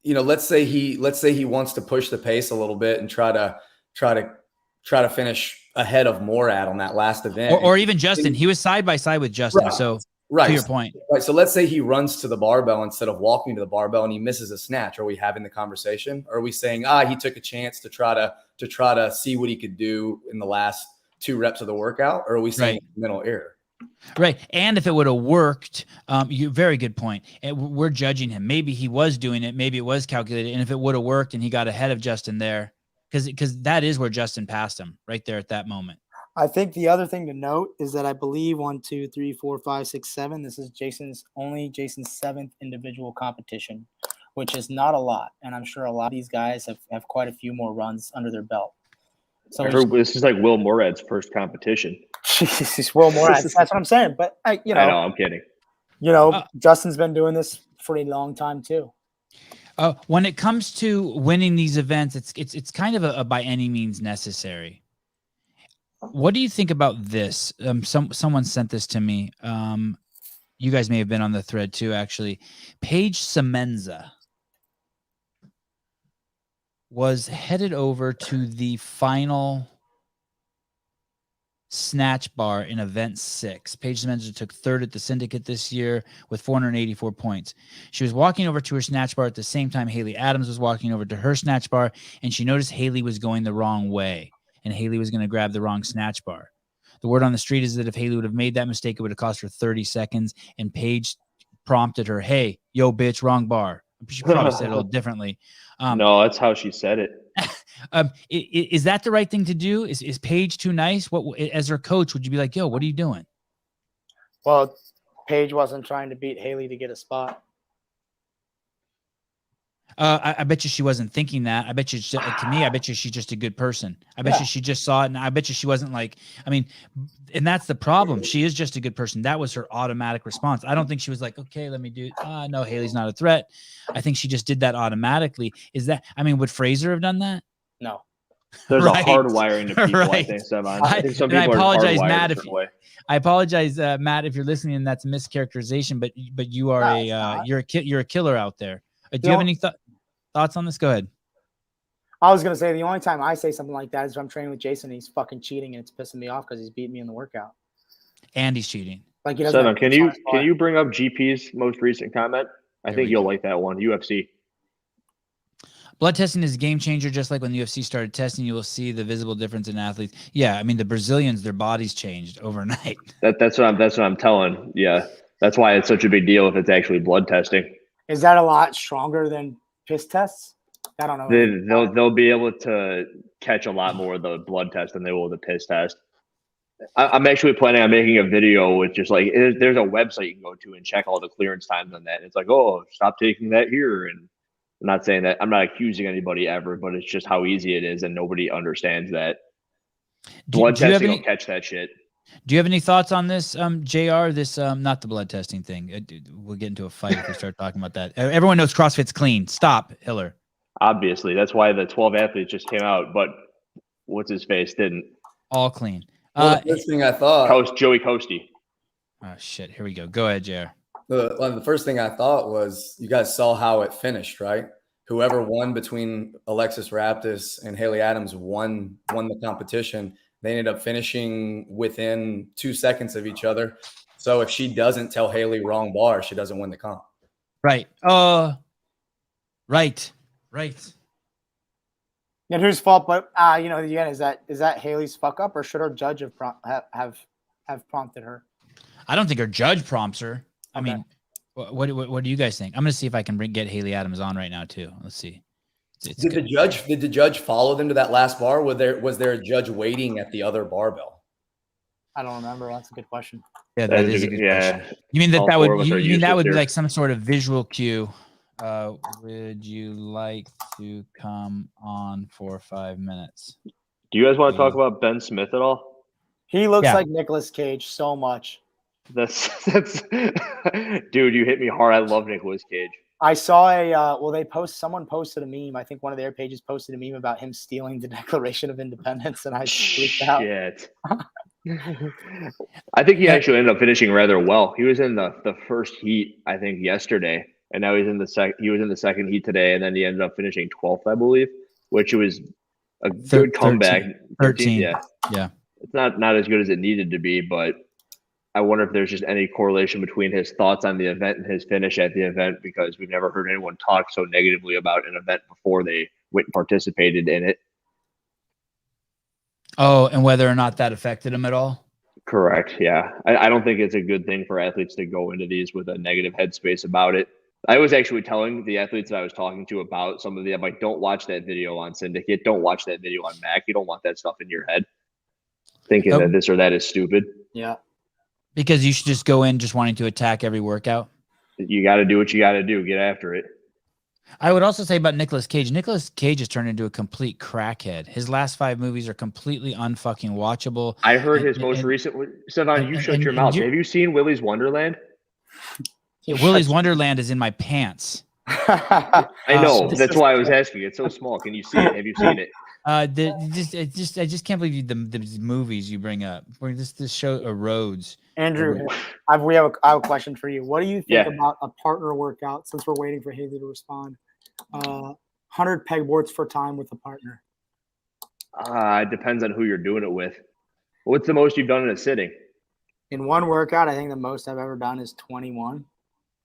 D: let's say he wants to push the pace a little bit and try to finish ahead of Moorad on that last event.
A: Or even Justin, he was side by side with Justin.
D: Right.
A: So
D: right.
A: To your point.
D: Right. So let's say he runs to the barbell instead of walking to the barbell and he misses a snatch. Are we having the conversation? Or are we saying, he took a chance to try to see what he could do in the last 2 reps of the workout? Or are we saying mental error?
A: Right. And if it would have worked, very good point. We're judging him. Maybe he was doing it. Maybe it was calculated. And if it would have worked and he got ahead of Justin there, because that is where Justin passed him right there at that moment.
C: I think the other thing to note is that I believe 1, 2, 3, 4, 5, 6, 7. This is Jason's 7th individual competition, which is not a lot. And I'm sure a lot of these guys have quite a few more runs under their belt. So
B: I heard this is like Will Moorad's first competition.
C: Jesus, Will Moorad. That's what I'm saying. But I know,
B: I'm kidding.
C: Justin's been doing this for a long time too.
A: When it comes to winning these events, it's kind of a by any means necessary. What do you think about this? Someone sent this to me. You guys may have been on the thread too, actually. Paige Semenza was headed over to the final snatch bar in event 6. Paige Semenza took 3rd at the Syndicate this year with 484 points. She was walking over to her snatch bar at the same time Haley Adams was walking over to her snatch bar, and she noticed Haley was going the wrong way, and Haley was going to grab the wrong snatch bar. The word on the street is that if Haley would have made that mistake, it would have cost her 30 seconds, and Paige prompted her, "Hey, yo, bitch, wrong bar." She probably said it a little differently.
B: No, that's how she said it.
A: Is that the right thing to do? Is Paige too nice? What, as her coach, would you be like, "Yo, what are you doing?"
C: Well, Paige wasn't trying to beat Haley to get a spot.
A: I bet you she wasn't thinking that. I bet you, to me, I bet you she's just a good person. I bet you she just saw it, and I bet you she wasn't like, I mean, and that's the problem. She is just a good person. That was her automatic response. I don't think she was like, okay, let me do it. No, Haley's not a threat. I think she just did that automatically. Is that, I mean, would Fraser have done that?
C: No.
B: There's a hardwiring to people, I think, Sevan. I think some people are hardwired
A: I apologize, Matt, if you're listening and that's a mischaracterization, but you are you're a killer out there. Do you have any thoughts on this? Go ahead.
C: I was going to say the only time I say something like that is if I'm training with Jason and he's fucking cheating and it's pissing me off because he's beating me in the workout.
A: And he's cheating.
C: Like he doesn't.
B: Sevan, can you bring up GP's most recent comment? I think you'll like that one. UFC.
A: Blood testing is a game changer. Just like when the UFC started testing, you will see the visible difference in athletes. Yeah, I mean the Brazilians, their bodies changed overnight.
B: That's what I'm telling. Yeah, that's why it's such a big deal if it's actually blood testing.
C: Is that a lot stronger than piss tests? I don't know.
B: They'll be able to catch a lot more of the blood test than they will the piss test. I'm actually planning on making a video with just like there's a website you can go to and check all the clearance times on that. And it's like, oh, stop taking that here. And I'm not saying that, I'm not accusing anybody ever, but it's just how easy it is, and nobody understands that. Blood testing will catch that shit.
A: Do you have any thoughts on this, JR? This not the blood testing thing. We'll get into a fight if we start talking about that. Everyone knows CrossFit's clean. Stop, Hiller.
B: Obviously, that's why the 12 athletes just came out, but what's his face didn't.
A: All clean.
D: Well, the first thing I thought,
B: Joey Coasty.
A: Oh shit! Here we go. Go ahead, JR.
D: The first thing I thought was you guys saw how it finished, right? Whoever won between Alexis Raptis and Haley Adams won the competition. They ended up finishing within 2 seconds of each other. So if she doesn't tell Haley wrong bar, she doesn't win the comp.
A: Right. Right.
C: And whose fault? But again, is that Haley's fuck up, or should her judge have prompted her?
A: I don't think her judge prompts her. I
C: Okay.
A: mean, what do you guys think? I'm gonna see if I can get Haley Adams on right now too. Let's see.
D: Did the judge follow them to that last bar? Was there a judge waiting at the other barbell?
C: I don't remember. That's a good question.
A: Yeah, that is a good question. You mean that would be like some sort of visual cue? Would you like to come on for 5 minutes?
B: Do you guys want to talk about Ben Smith at all?
C: He looks like Nicolas Cage so much.
B: That's dude, you hit me hard. I love Nicolas Cage.
C: I saw someone posted a meme. I think one of their pages posted a meme about him stealing the Declaration of Independence, and I freaked out.
B: Shit. I think he actually ended up finishing rather well. He was in the first heat, I think, yesterday, and now he's in the second. He was in the second heat today, and then he ended up finishing 12th, I believe, which was a good comeback.
A: 13.
B: Yeah. It's not as good as it needed to be, but I wonder if there's just any correlation between his thoughts on the event and his finish at the event, because we've never heard anyone talk so negatively about an event before they went and participated in it.
A: Oh, and whether or not that affected him at all?
B: Correct. Yeah. I don't think it's a good thing for athletes to go into these with a negative headspace about it. I was actually telling the athletes that I was talking to about some of the, I'm like, don't watch that video on Syndicate. Don't watch that video on Mac. You don't want that stuff in your head, thinking that this or that is stupid.
C: Yeah.
A: Because you should just go in just wanting to attack every workout.
B: You got to do what you got to do. Get after it.
A: I would also say about Nicolas Cage. Nicolas Cage has turned into a complete crackhead. His last 5 movies are completely unfucking watchable.
B: I heard his most recent. Sevan, you shut your mouth. Have you seen Willy's Wonderland?
A: Willy's Wonderland is in my pants.
B: I know. That's why I was asking. It's so small. Can you see it? Have you seen it?
A: I just can't believe the movies you bring up. Where this show erodes.
C: Andrew, I have a question for you. What do you think about a partner workout? Since we're waiting for Haley to respond, 100 pegboards for time with a partner.
B: It depends on who you're doing it with. What's the most you've done in a sitting?
C: In one workout, I think the most I've ever done is 21.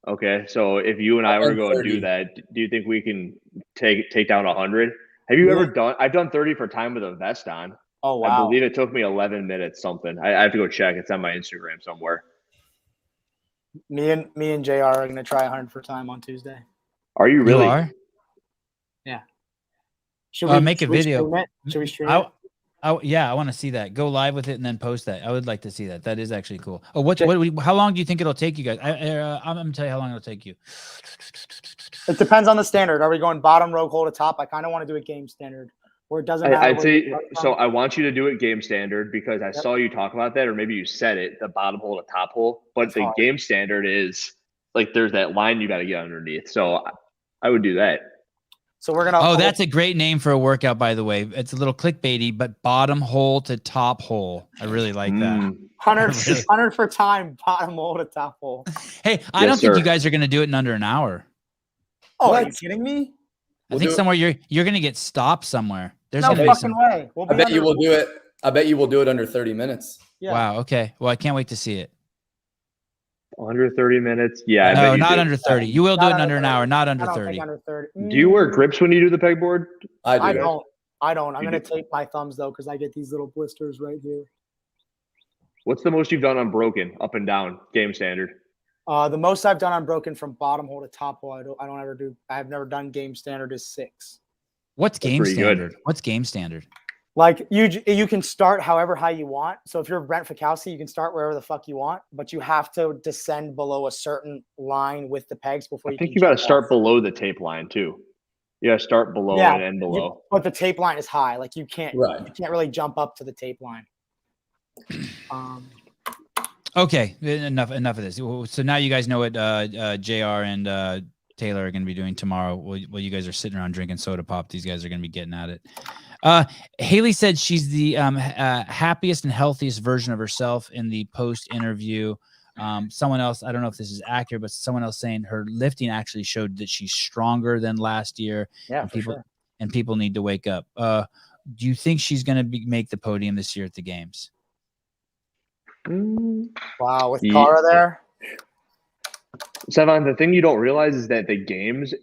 B: Okay, so if you and I were to go and do that, do you think we can take down 100? Have you ever done? I've done 30 for time with a vest on.
C: Oh wow!
B: I believe it took me 11 minutes something. I have to go check. It's on my Instagram somewhere.
C: Me and JR are gonna try 100 for time on Tuesday.
B: Are you really?
A: You are?
C: Yeah. Should we
A: make a video?
C: Should we stream it?
A: Yeah, I want to see that. Go live with it and then post that. I would like to see that. That is actually cool. Oh, how long do you think it'll take you guys? I'm gonna tell you how long it'll take you.
C: It depends on the standard. Are we going bottom, row, hold to top? I kind of want to do a game standard where it doesn't matter.
B: I'd say so. I want you to do it game standard because I saw you talk about that, or maybe you said it, the bottom hole to top hole. But
C: That's hard.
B: Game standard is like there's that line you got to get underneath. So I would do that.
C: So we're gonna.
A: Oh, that's a great name for a workout, by the way. It's a little clickbaity, but bottom hole to top hole. I really like that.
C: 100 for time, bottom hole to top hole.
A: Hey, I don't think you guys are going to do it in under an hour.
C: Oh, are you kidding me?
A: I think somewhere you're going to get stopped somewhere. There's
C: no fucking way.
D: I bet you will do it. I bet you will do it under 30 minutes.
C: Yeah.
A: Wow. Okay. Well, I can't wait to see it.
B: Under 30 minutes? Yeah.
A: No, not under 30. You will do it in under an hour, not under 30.
C: Under 30.
B: Do you wear grips when you do the pegboard?
C: I don't. I'm going to tape my thumbs, though, because I get these little blisters right here.
B: What's the most you've done on broken, up and down, game standard?
C: The most I've done on broken from bottom hole to top hole, I've never done game standard is 6.
A: What's game standard? What's game standard?
C: Like you can start however high you want. So if you're Brent Fikowski, you can start wherever the fuck you want, but you have to descend below a certain line with the pegs before you.
B: I think you got to start below the tape line too. You got to start below and end below.
C: But the tape line is high. Like you can't really jump up to the tape line.
A: Okay, enough of this. So now you guys know what JR and Taylor are going to be doing tomorrow. While you guys are sitting around drinking soda pop, these guys are going to be getting at it. Haley said she's the happiest and healthiest version of herself in the post interview. Someone else, I don't know if this is accurate, but someone else saying her lifting actually showed that she's stronger than last year.
C: Yeah,
A: and people need to wake up. Do you think she's going to make the podium this year at the games?
C: Wow, with Cara there.
B: Sevan, the thing you don't realize is that the games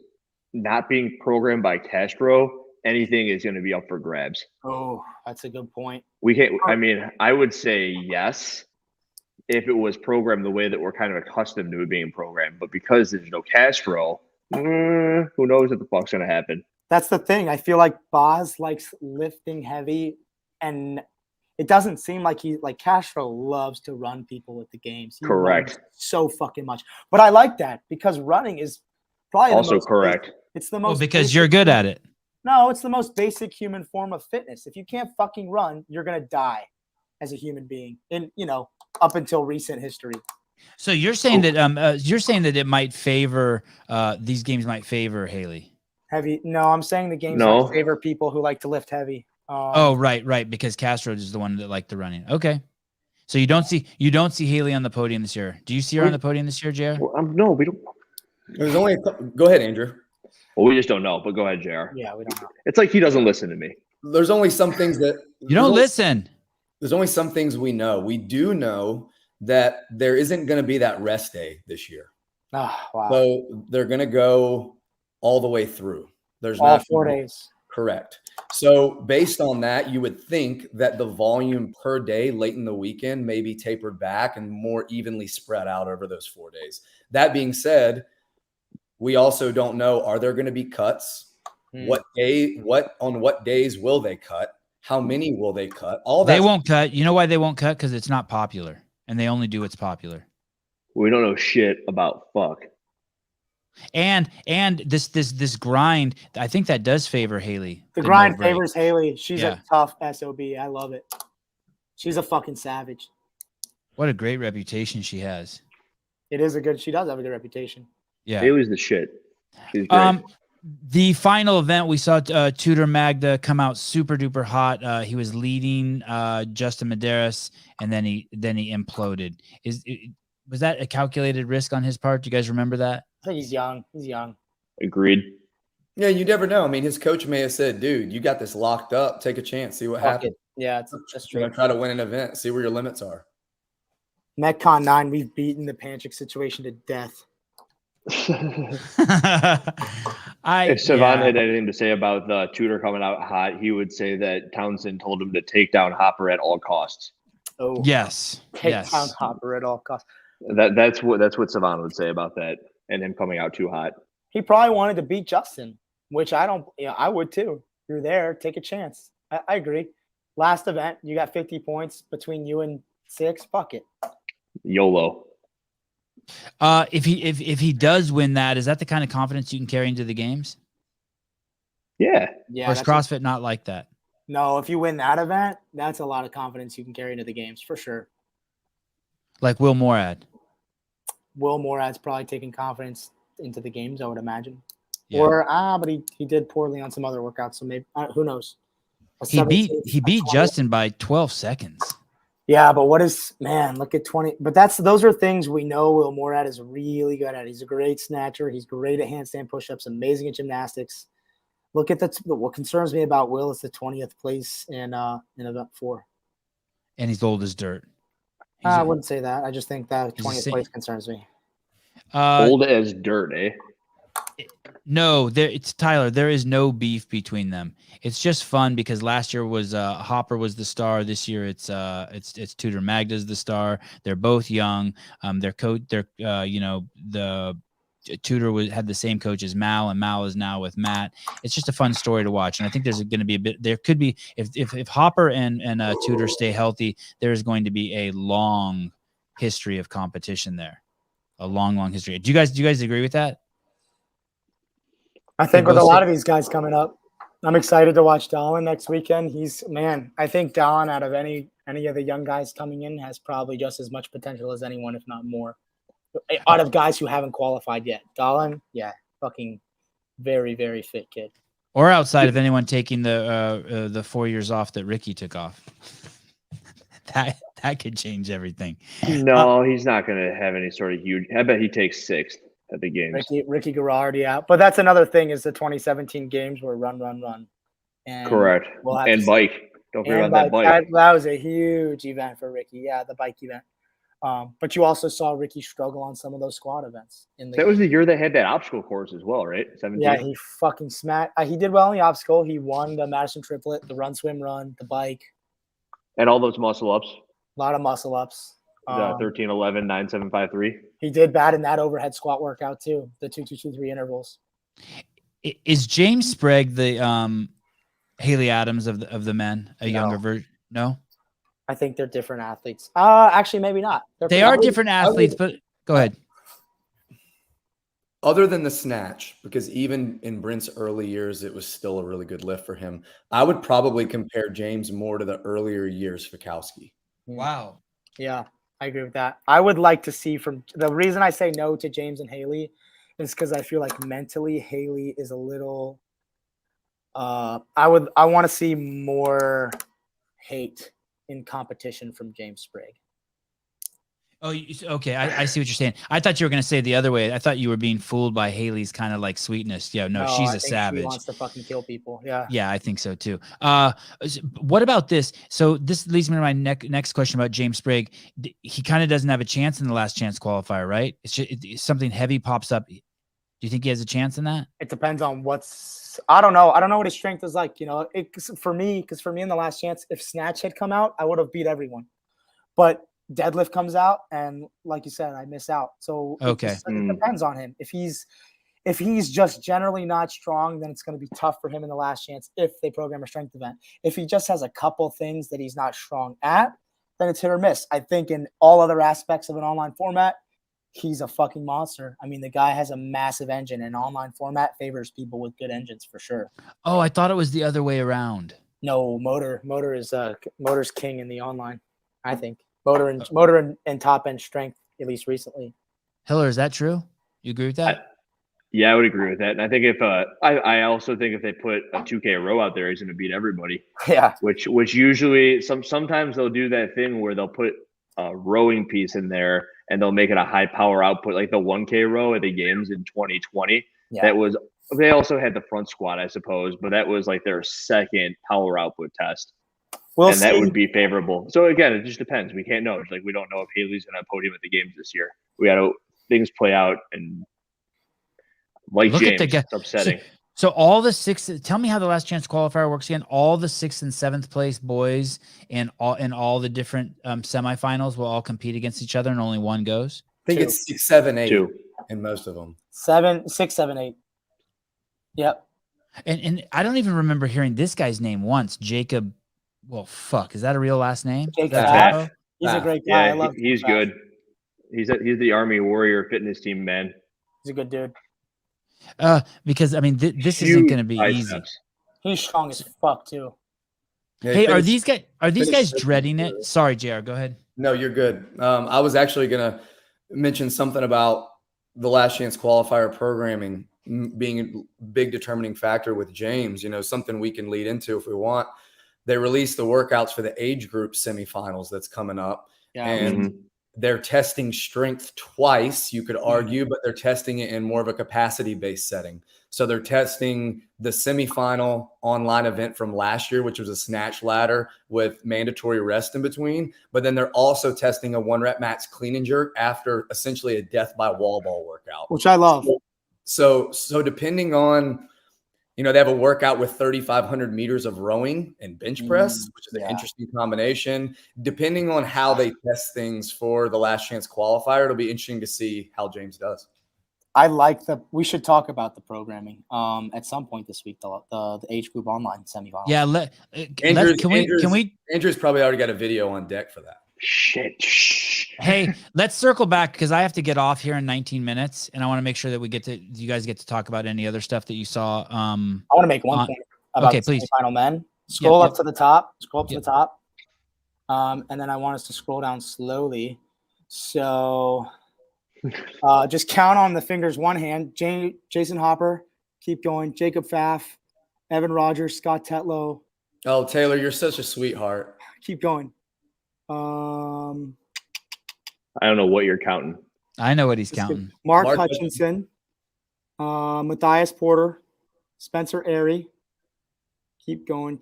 B: not being programmed by Castro, anything is going to be up for grabs.
C: Oh, that's a good point.
B: We can't. I mean, I would say yes if it was programmed the way that we're kind of accustomed to it being programmed. But because there's no Castro, who knows what the fuck's going to happen?
C: That's the thing. I feel like Boz likes lifting heavy, and it doesn't seem like Castro loves to run people at the games. He
B: correct.
C: So fucking much. But I like that because running is probably
B: also correct.
C: Basic. It's the most
A: because you're good at it.
C: No, it's the most basic human form of fitness. If you can't fucking run, you're gonna die as a human being. In up until recent history.
A: So you're saying that it might favor these games might favor Haley.
C: Heavy? No, I'm saying the games might favor people who like to lift heavy.
A: Right. Because Castro is the one that liked the running. Okay. So you don't see Haley on the podium this year. Do you see her on the podium this year, JR?
B: Well, no, we don't.
D: There's only go ahead, Andrew.
B: Well, we just don't know, but go ahead, JR.
C: Yeah, we don't know.
B: It's like he doesn't listen to me.
D: There's only some things that
A: you don't listen.
D: There's only some things we know. We do know that there isn't going to be that rest day this year.
C: Oh, wow.
D: So they're going to go all the way through. There's
C: all 4 days.
D: Correct. So based on that, you would think that the volume per day late in the weekend may be tapered back and more evenly spread out over those 4 days. That being said, we also don't know, are there going to be cuts? On what days will they cut? How many will they cut? All that.
A: They won't cut. You know why they won't cut? Because it's not popular. And they only do what's popular.
B: We don't know shit about fuck.
A: And this grind, I think that does favor Haley.
C: The grind favors Haley. She's a tough SOB. I love it. She's a fucking savage.
A: What a great reputation she has.
C: It is a good. She does have a good reputation.
A: Yeah.
B: Haley's the shit. She's great.
A: The final event, we saw Tudor Magda come out super duper hot. He was leading Justin Medeiros, and then he imploded. Was that a calculated risk on his part? Do you guys remember that?
C: I think he's young. He's young.
B: Agreed.
D: Yeah, you never know. I mean, his coach may have said, dude, you got this locked up. Take a chance. See what happens.
C: Yeah, that's true.
D: Try to win an event. See where your limits are.
C: Metcon 9, we've beaten the Panchik situation to death.
B: If Sevan had anything to say about the Tudor coming out hot, he would say that Townsend told him to take down Hopper at all costs.
C: Oh,
A: yes.
C: take
A: Yes.
C: down Hopper at all costs.
B: That's what Sevan would say about that, and him coming out too hot.
C: He probably wanted to beat Justin, which I don't. I would too. You're there, take a chance. I agree. Last event, you got 50 points between you and 6. Fuck it.
B: YOLO.
A: If he does win that, is that the kind of confidence you can carry into the games?
B: Yeah.
C: Yeah.
A: Or is CrossFit not like that?
C: No, if you win that event, that's a lot of confidence you can carry into the games for sure.
A: Like Will Moorad.
C: Will Moorad's probably taking confidence into the games, I would imagine.
A: Yeah.
C: Or but he did poorly on some other workouts, so maybe who knows?
A: He beat Justin by 12 seconds.
C: Yeah, but look at 20. But those are things we know Will Moorad is really good at. He's a great snatcher. He's great at handstand push-ups, amazing at gymnastics. Look at what concerns me about Will is the 20th place in event 4.
A: And he's old as dirt.
C: I wouldn't say that. I just think that 20th place concerns me.
B: Old as dirt, eh?
A: No, it's Tyler. There is no beef between them. It's just fun because last year was Hopper was the star. This year it's Tudor Magda's the star. They're both young. Their coach, the Tudor had the same coach as Mal, and Mal is now with Matt. It's just a fun story to watch, and I think there's going to be there could be if Hopper and Tudor stay healthy, there's going to be a long history of competition there, a long history. Do you guys agree with that?
C: I think with a lot of these guys coming up, I'm excited to watch Dallin next weekend. I think Dallin out of any of the young guys coming in has probably just as much potential as anyone, if not more. Out of guys who haven't qualified yet. Dallin, yeah, fucking very, very fit kid.
A: Or outside of anyone taking the 4 years off that Ricky took off. That could change everything.
B: No, he's not going to have any sort of huge. I bet he takes 6th at the games.
C: Ricky Garardi out. But that's another thing is the 2017 games were run. And
B: Correct. And bike. Don't forget about that bike.
C: That was a huge event for Ricky. Yeah, the bike event. But you also saw Ricky struggle on some of those squad events.
B: That was the year they had that obstacle course as well, right? 17.
C: Yeah, he fucking smacked. He did well in the obstacle. He won the Madison triplet, the run, swim, run, the bike.
B: And all those muscle ups.
C: A lot of muscle ups.
B: 13, 11, 9, 7, 5, 3.
C: He did bad in that overhead squat workout too. The 2, 2, 2, 3 intervals.
A: Is James Sprague the Haley Adams of the men? Younger version? No.
C: I think they're different athletes. Actually, maybe not.
A: They are different athletes, but go ahead.
D: Other than the snatch, because even in Brent's early years, it was still a really good lift for him. I would probably compare James more to the earlier years for Fikowski.
A: Wow.
C: Yeah, I agree with that. I would like to see the reason I say no to James and Haley is because I feel like mentally Haley is a little. I want to see more hate in competition from James Sprague.
A: Oh, okay. I see what you're saying. I thought you were going to say the other way. I thought you were being fooled by Haley's kind of like sweetness. Yeah, no, she's a savage.
C: She wants to fucking kill people. Yeah.
A: Yeah, I think so too. What about this? So this leads me to my next question about James Sprague. He kind of doesn't have a chance in the last chance qualifier, right? It's just, something heavy pops up. Do you think he has a chance in that?
C: It depends on I don't know. I don't know what his strength is like. You know, for me in the last chance, if snatch had come out, I would have beat everyone. But deadlift comes out, and like you said, I miss out. So
A: okay,
C: it depends on him. If he's just generally not strong, then it's going to be tough for him in the last chance if they program a strength event. If he just has a couple things that he's not strong at, then it's hit or miss. I think in all other aspects of an online format, he's a fucking monster. I mean, the guy has a massive engine, and online format favors people with good engines for sure.
A: Oh, I thought it was the other way around.
C: No, motor's king in the online, I think. Motor and top end strength, at least recently.
A: Hiller, is that true? You agree with that?
B: Yeah, I would agree with that. And I think if I also think if they put a 2K row out there, he's going to beat everybody.
C: Yeah.
B: Which usually sometimes they'll do that thing where they'll put a rowing piece in there and they'll make it a high power output, like the 1K row at the games in 2020.
C: Yeah.
B: That was, they also had the front squat, I suppose, but that was like their second power output test.
C: We'll
B: That
C: see.
B: would be favorable. So again, it just depends. We can't know. It's like we don't know if Haley's going to podium at the games this year. We got to things play out, and like
A: Look at
B: James,
A: the guy.
B: it's upsetting.
A: So all the tell me how the last chance qualifier works again. All the 6th and 7th place boys and all the different semifinals will all compete against each other, and only one goes.
D: I think it's 6, 7, 8
B: Two.
D: in most of them.
C: 7, 6, 7, 8. Yep.
A: And I don't even remember hearing this guy's name once. Jacob. Well, fuck. Is that a real last name?
C: Jacob.
D: That's
A: Typo?
C: He's a great guy. I
B: Yeah,
C: love
B: he's
C: him.
B: good. He's the Army Warrior fitness team man.
C: He's a good dude.
A: Because I mean, this isn't going to be easy.
B: Biceps.
C: He's strong as fuck too.
D: Yeah,
A: Hey, are
D: finish-
A: these guys
D: finish-
A: dreading it? Sorry, JR, go ahead.
D: No, you're good. I was actually going to mention something about the last chance qualifier programming being a big determining factor with James, something we can lead into if we want. They released the workouts for the age group semifinals that's coming up.
C: Yeah.
D: And they're testing strength twice, you could argue, but they're testing it in more of a capacity-based setting. So they're testing the semifinal online event from last year, which was a snatch ladder with mandatory rest in between. But then they're also testing a 1-rep max clean and jerk after essentially a death by wall ball workout.
C: Which I love.
D: So depending on, they have a workout with 3,500 meters of rowing and bench press, which is an interesting combination. Depending on how they test things for the last chance qualifier, it'll be interesting to see how James does.
C: I like we should talk about the programming at some point this week, the age group online semifinal.
A: Yeah, can we?
D: Andrew's probably already got a video on deck for that.
B: Shit.
A: Hey, let's circle back because I have to get off here in 19 minutes, and I want to make sure that you guys get to talk about any other stuff that you saw.
C: I want to make one point about the
A: please.
C: semifinal men. Scroll up to the top. Scroll up to
A: Yep.
C: the top, and then I want us to scroll down slowly. So, just count on the fingers. One hand. Jason Hopper. Keep going. Jacob Pfaff. Evan Rogers. Scott Tetlow.
D: Oh, Taylor, you're such a sweetheart.
C: Keep going.
B: I don't know what you're counting.
A: I know what he's counting.
C: Mark
D: Mark
C: Hutchinson, Matthias Porter, Spencer Airy. Keep going.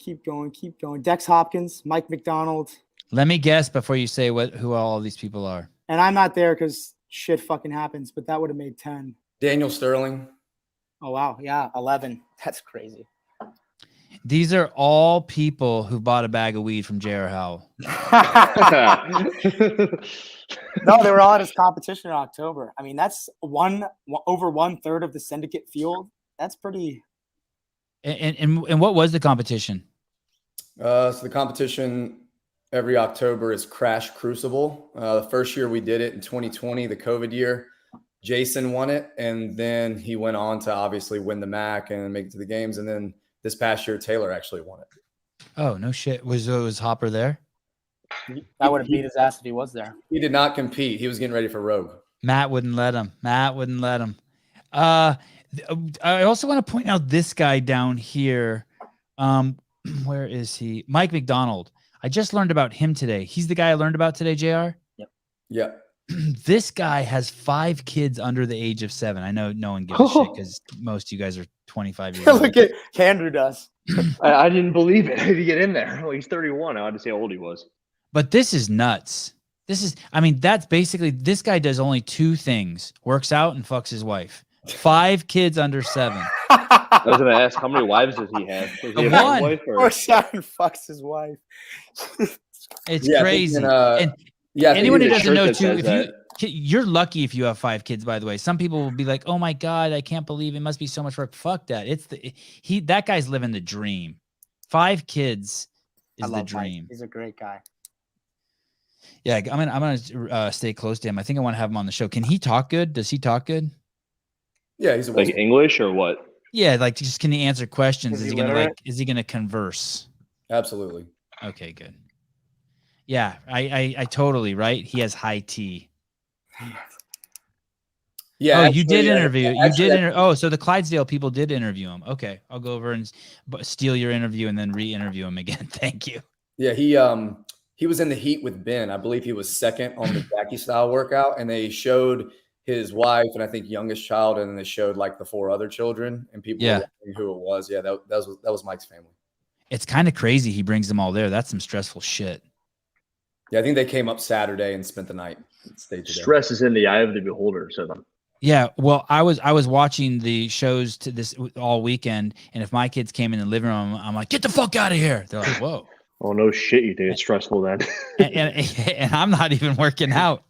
C: Dex Hopkins, Mike McDonald.
A: Let me guess before you say who all these people are.
C: And I'm not there because shit fucking happens, but that would have made 10.
D: Daniel Sterling.
C: Oh, wow. Yeah, 11. That's crazy.
A: These are all people who bought a bag of weed from J.R. Howell.
C: No, they were all at his competition in October. I mean, that's over 1/3 of the syndicate field. That's pretty.
A: And what was the competition?
D: So the competition every October is Crash Crucible. The first year we did it in 2020, the COVID year, Jason won it. And then he went on to obviously win the MAC and make it to the games. And then this past year, Taylor actually won it.
A: Oh, no shit. Was Hopper there?
C: I would have beat his ass if he was there.
D: He did not compete. He was getting ready for Rogue.
A: Matt wouldn't let him. I also want to point out this guy down here. Where is he? Mike McDonald. I just learned about him today. He's the guy I learned about today, JR?
D: Yep.
A: This guy has 5 kids under the age of 7. I know no one gives a shit because most of you guys are 25 years old.
C: Look at Andrew does.
B: I didn't believe it. How did he get in there? Well, he's 31. I had to say how old he was.
A: But this is nuts. That's basically, this guy does only 2 things: works out and fucks his wife. 5 kids under 7.
B: I was going to ask, how many wives does he have? Does he have
A: One.
B: one wife? Or?
C: Works out and fucks his wife.
A: It's
D: Yeah,
A: crazy.
D: I think
A: Anyone who
B: there's a
A: doesn't know
B: shirt that
A: too,
B: says
A: you're lucky if you have 5 kids, by the way. Some people will be like, oh my God, I can't believe it must be so much work. Fuck that. That guy's living the dream. 5 kids is the dream.
C: Mike. He's a great guy.
A: Yeah, I'm gonna stay close to him. I think I want to have him on the show. Can he talk good? Does he talk good?
D: Yeah, he's a
B: Like English or what?
A: Yeah, like just can he answer questions?
C: Is he literate?
A: Is he gonna converse?
D: Absolutely.
A: Okay, good. Yeah, I totally right. He has high T.
D: Yeah.
A: Oh,
D: actually,
A: you did interview. You
D: actually,
A: did. Oh, so the Clydesdale people did interview him. Okay, I'll go over and steal your interview and then re-interview him again. Thank you.
D: Yeah, he was in the heat with Ben. I believe he was second on the Jackie style workout, and they showed his wife and I think youngest child, and then they showed like the 4 other children, and people were wondering who it was. Yeah, that was Mike's family.
A: It's kind of crazy he brings them all there. That's some stressful shit.
D: Yeah, I think they came up Saturday and spent the night. Stayed today.
B: Stress is in the eye of the beholder, Sevan.
A: Yeah, well, I was watching the shows to this all weekend, and if my kids came in the living room, I'm like, get the fuck out of here. They're like, whoa.
B: Oh, no shit. You think it's stressful then?
A: and I'm not even working out.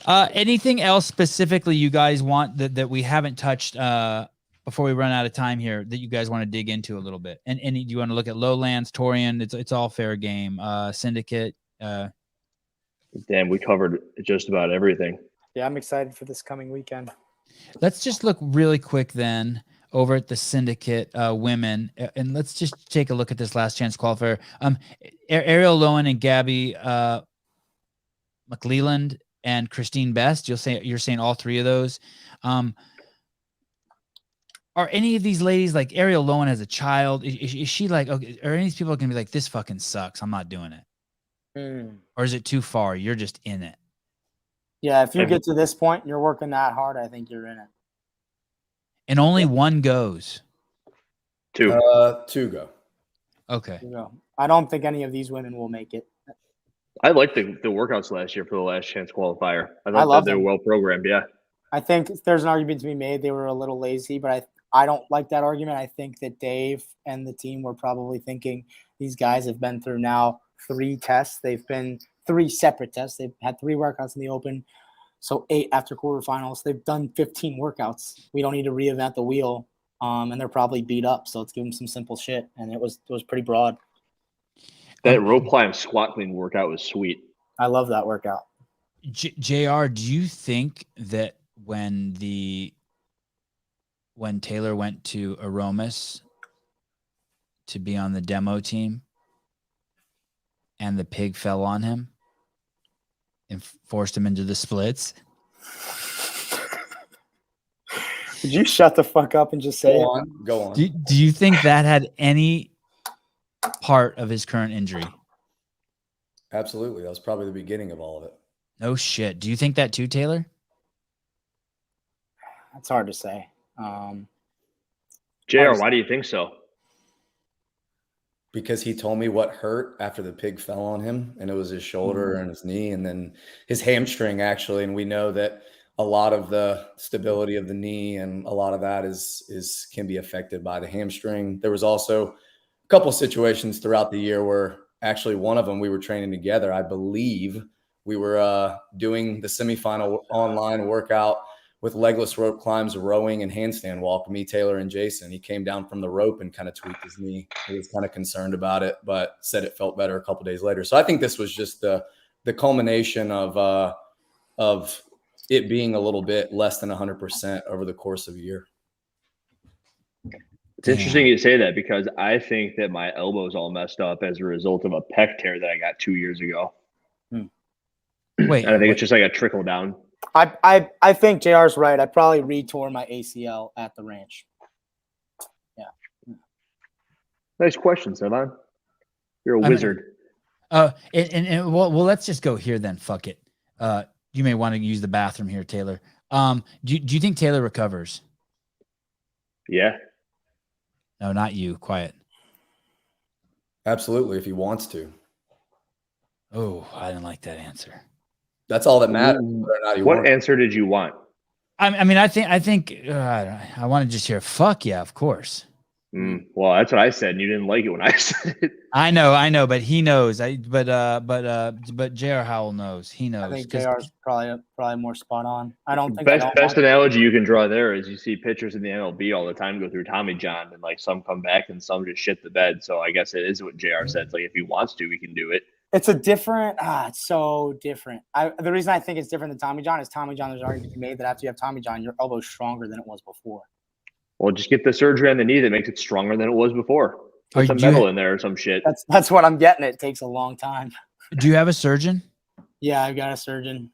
A: Anything else specifically you guys want that we haven't touched before we run out of time here that you guys want to dig into a little bit? And do you want to look at Lowlands, Torian? It's all fair game. Syndicate.
B: Damn, we covered just about everything.
C: Yeah, I'm excited for this coming weekend.
A: Let's just look really quick then over at the Syndicate women, and let's just take a look at this last chance qualifier. Ariel Lowen and Gabby McLeland and Christine Best. You're saying all 3 of those. Are any of these ladies like Ariel Lowen as a child? Is she like, okay, are any of these people going to be like, this fucking sucks, I'm not doing it? Or is it too far? You're just in it.
C: Yeah, if you get to this point and you're working that hard, I think you're in it.
A: And only one goes.
B: 2.
D: 2 go.
A: Okay.
C: I don't think any of these women will make it.
B: I liked the workouts last year for the last chance qualifier. I thought
C: love
B: they were
C: them.
B: well programmed. Yeah.
C: I think there's an argument to be made. They were a little lazy, but I don't like that argument. I think that Dave and the team were probably thinking these guys have been through now 3 tests. They've been 3 separate tests. They've had 3 workouts in the open, so 8 after quarterfinals. They've done 15 workouts. We don't need to reinvent the wheel, and they're probably beat up. So let's give them some simple shit, and it was pretty broad.
B: That rope climb squat clean workout was sweet.
C: I love that workout.
A: JR, do you think that when Taylor went to Aromas to be on the demo team and the pig fell on him and forced him into the splits?
C: Did you shut the fuck up and just say
D: Go on.
A: Do you think that had any part of his current injury?
D: Absolutely. That was probably the beginning of all of it.
A: No shit. Do you think that too, Taylor?
C: That's hard to say.
B: JR, why do you think so?
D: Because he told me what hurt after the pig fell on him, and it was his shoulder and his knee and then his hamstring, actually. And we know that a lot of the stability of the knee and a lot of that can be affected by the hamstring. There was also a couple of situations throughout the year where actually one of them we were training together. I believe we were doing the semifinal online workout with legless rope climbs, rowing, and handstand walk, me, Taylor, and Jason. He came down from the rope and kind of tweaked his knee. He was kind of concerned about it, but said it felt better a couple of days later. So I think this was just the culmination of it being a little bit less than 100% over the course of a year.
B: It's interesting you say that because I think that my elbow's all messed up as a result of a pec tear that I got 2 years ago.
A: Wait,
B: and I think it's just like a trickle down.
C: I think JR's right. I probably re-tore my ACL at the ranch. Yeah.
B: Nice question, Sevan. You're a wizard.
A: Well, let's just go here then. Fuck it. You may want to use the bathroom here, Taylor. Do you think Taylor recovers?
B: Yeah.
A: No, not you. Quiet.
D: Absolutely, if he wants to.
A: Oh, I didn't like that answer.
D: That's all that matters. Whether or not he
B: What
D: wants.
B: answer did you want?
A: I mean, I think I want to just hear fuck yeah, of course.
B: Well, that's what I said, and you didn't like it when I said it.
A: I know, but he knows. But J.R. Howell knows. He knows.
C: I think JR's probably more spot on. I don't think
B: best analogy you can draw there is you see pitchers in the MLB all the time go through Tommy John, and like some come back and some just shit the bed. So I guess it is what JR said. It's like if he wants to, we can do it.
C: It's a different. It's so different. The reason I think it's different than Tommy John is Tommy John. There's an argument to be made that after you have Tommy John, your elbow's stronger than it was before.
B: Well, just get the surgery on the knee that makes it stronger than it was before. Put some metal in there or some shit.
C: That's what I'm getting. It takes a long time.
A: Do you have a surgeon?
C: Yeah, I've got a surgeon.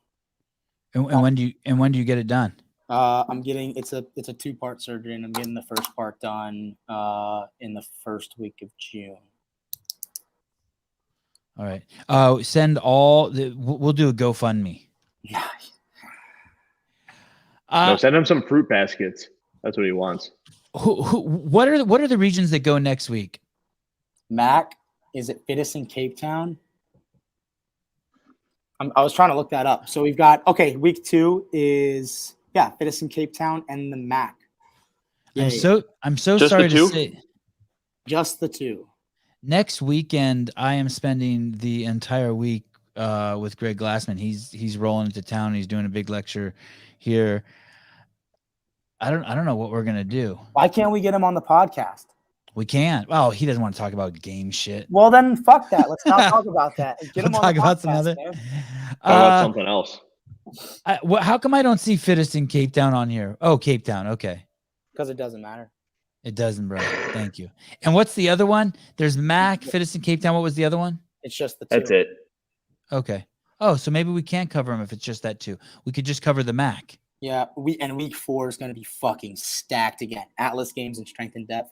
A: And when do you get it done?
C: I'm getting it's a 2-part surgery, and I'm getting the first part done in the first week of June.
A: All right. Send we'll do a GoFundMe.
B: No, send him some fruit baskets. That's what he wants.
A: What are the regions that go next week?
C: Mac, is it fittest in Cape Town? I was trying to look that up. So we've got week 2 is fittest in Cape Town and the Mac.
A: I'm so sorry to say,
C: just the 2.
A: Next weekend I am spending the entire week with Greg Glassman. He's rolling into town. He's doing a big lecture here. I don't know what we're gonna do.
C: Why can't we get him on the podcast?
A: We can't. Oh, he doesn't want to talk about game shit.
C: Well, then fuck that. Let's not talk about that. Get him on
A: talk
C: the
A: about
C: podcast,
A: some other.
C: man.
B: Talk about something else.
A: How come I don't see fittest in Cape Town on here? Oh, Cape Town. Okay.
C: Because it doesn't matter.
A: It doesn't, bro. Thank you. And what's the other one? There's Mac, fittest in Cape Town. What was the other one?
C: It's just the 2.
B: That's it.
A: Okay. Oh, so maybe we can't cover them if it's just that 2. We could just cover the Mac.
C: Yeah, week 4 is going to be fucking stacked again. Atlas Games and Strength and Depth.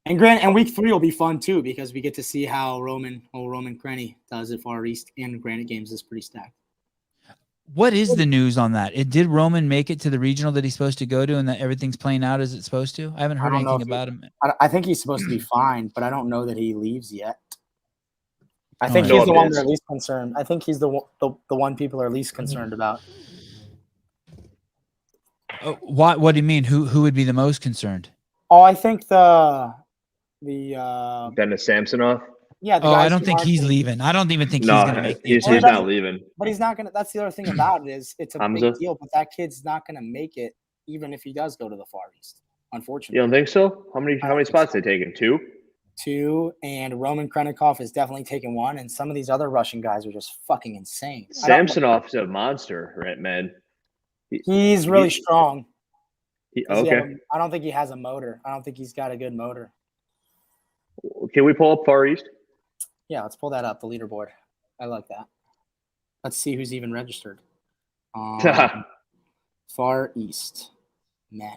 C: And week 3 will be fun too, because we get to see how Roman Crenny does at Far East, and Granite Games is pretty stacked.
A: What is the news on that? Did Roman make it to the regional that he's supposed to go to, and that everything's playing out as it's supposed to? I haven't heard anything about him.
C: I think he's supposed to be fine, but I don't know that he leaves yet. I think he's the one they're least concerned. I think he's the one people are least concerned about.
A: What do you mean? Who would be the most concerned?
C: Oh, I think the
B: Dennis Samsonoff.
C: Yeah.
A: I don't think he's leaving. I don't even think he's going to make the
B: he's not leaving.
C: But he's not going to. That's the other thing about it is it's a
B: Hamza?
C: big deal. But that kid's not going to make it, even if he does go to the Far East. Unfortunately.
B: You don't think so? How many spots they taking? 2?
C: 2, and Roman Krennikov is definitely taking 1, and some of these other Russian guys are just fucking insane.
B: Samsonov's a monster, right, man?
C: He's really strong.
B: Okay.
C: I don't think he has a motor. I don't think he's got a good motor.
B: Can we pull up Far East?
C: Yeah, let's pull that up, the leaderboard. I like that. Let's see who's even registered. Far East men.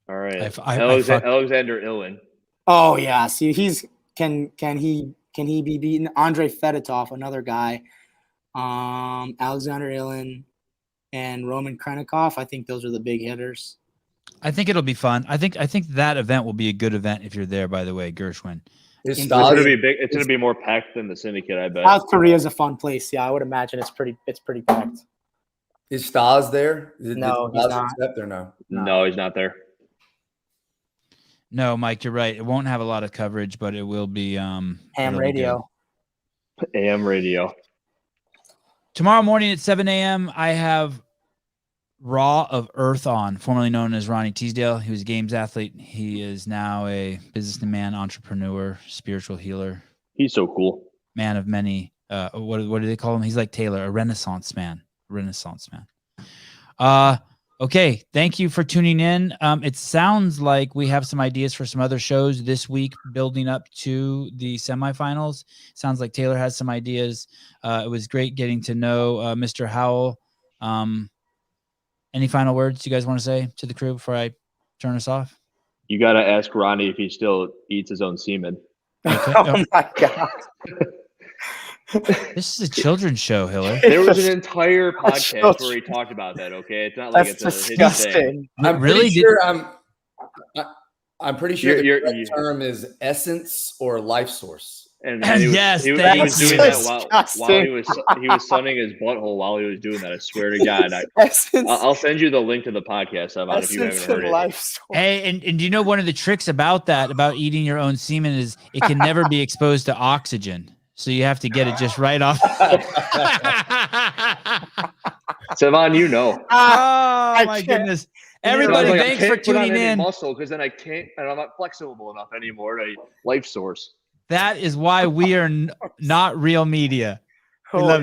B: All right. Alexander Ilin.
C: Oh yeah. See, can he be beaten? Andrei Fedotov, another guy. Alexander Ilin and Roman Krennikov. I think those are the big hitters.
A: I think it'll be fun. I think that event will be a good event if you're there, by the way, Gershwin.
B: It's gonna be big. It's gonna be more packed than the Syndicate, I bet.
C: South Korea is a fun place. Yeah, I would imagine it's pretty packed.
D: Is Stas there?
C: No, he's not.
D: Or no?
B: No, he's not there.
A: No, Mike, you're right. It won't have a lot of coverage, but it will be
C: ham radio.
B: AM radio.
A: Tomorrow morning at 7 a.m., I have Raw of Earth on, formerly known as Ronnie Teasdale. He was a games athlete. He is now a businessman, entrepreneur, spiritual healer.
B: He's so cool.
A: Man of many. What do they call him? He's like Taylor, a Renaissance man. Okay, thank you for tuning in. It sounds like we have some ideas for some other shows this week building up to the semifinals. Sounds like Taylor has some ideas. It was great getting to know Mr. Howell. Any final words you guys want to say to the crew before I turn us off?
B: You got to ask Ronnie if he still eats his own semen.
A: Okay.
C: Oh my God.
A: This is a children's show, Hiller.
B: There was an entire podcast where he talked about that. Okay, it's not like it's a hidden thing.
D: I'm pretty sure the term is essence or life source.
B: And he was doing that while he was sunning his butthole while he was doing that. I swear to God, I'll send you the link to the podcast about if you haven't heard it.
A: Hey, and do you know one of the tricks about eating your own semen is it can never be exposed to oxygen. So you have to get it just right off.
B: Sevan, you know.
A: Oh my goodness! Everybody, thanks for tuning in.
B: Muscle, because then I can't, and I'm not flexible enough anymore to life source.
A: That is why we are not real media. We love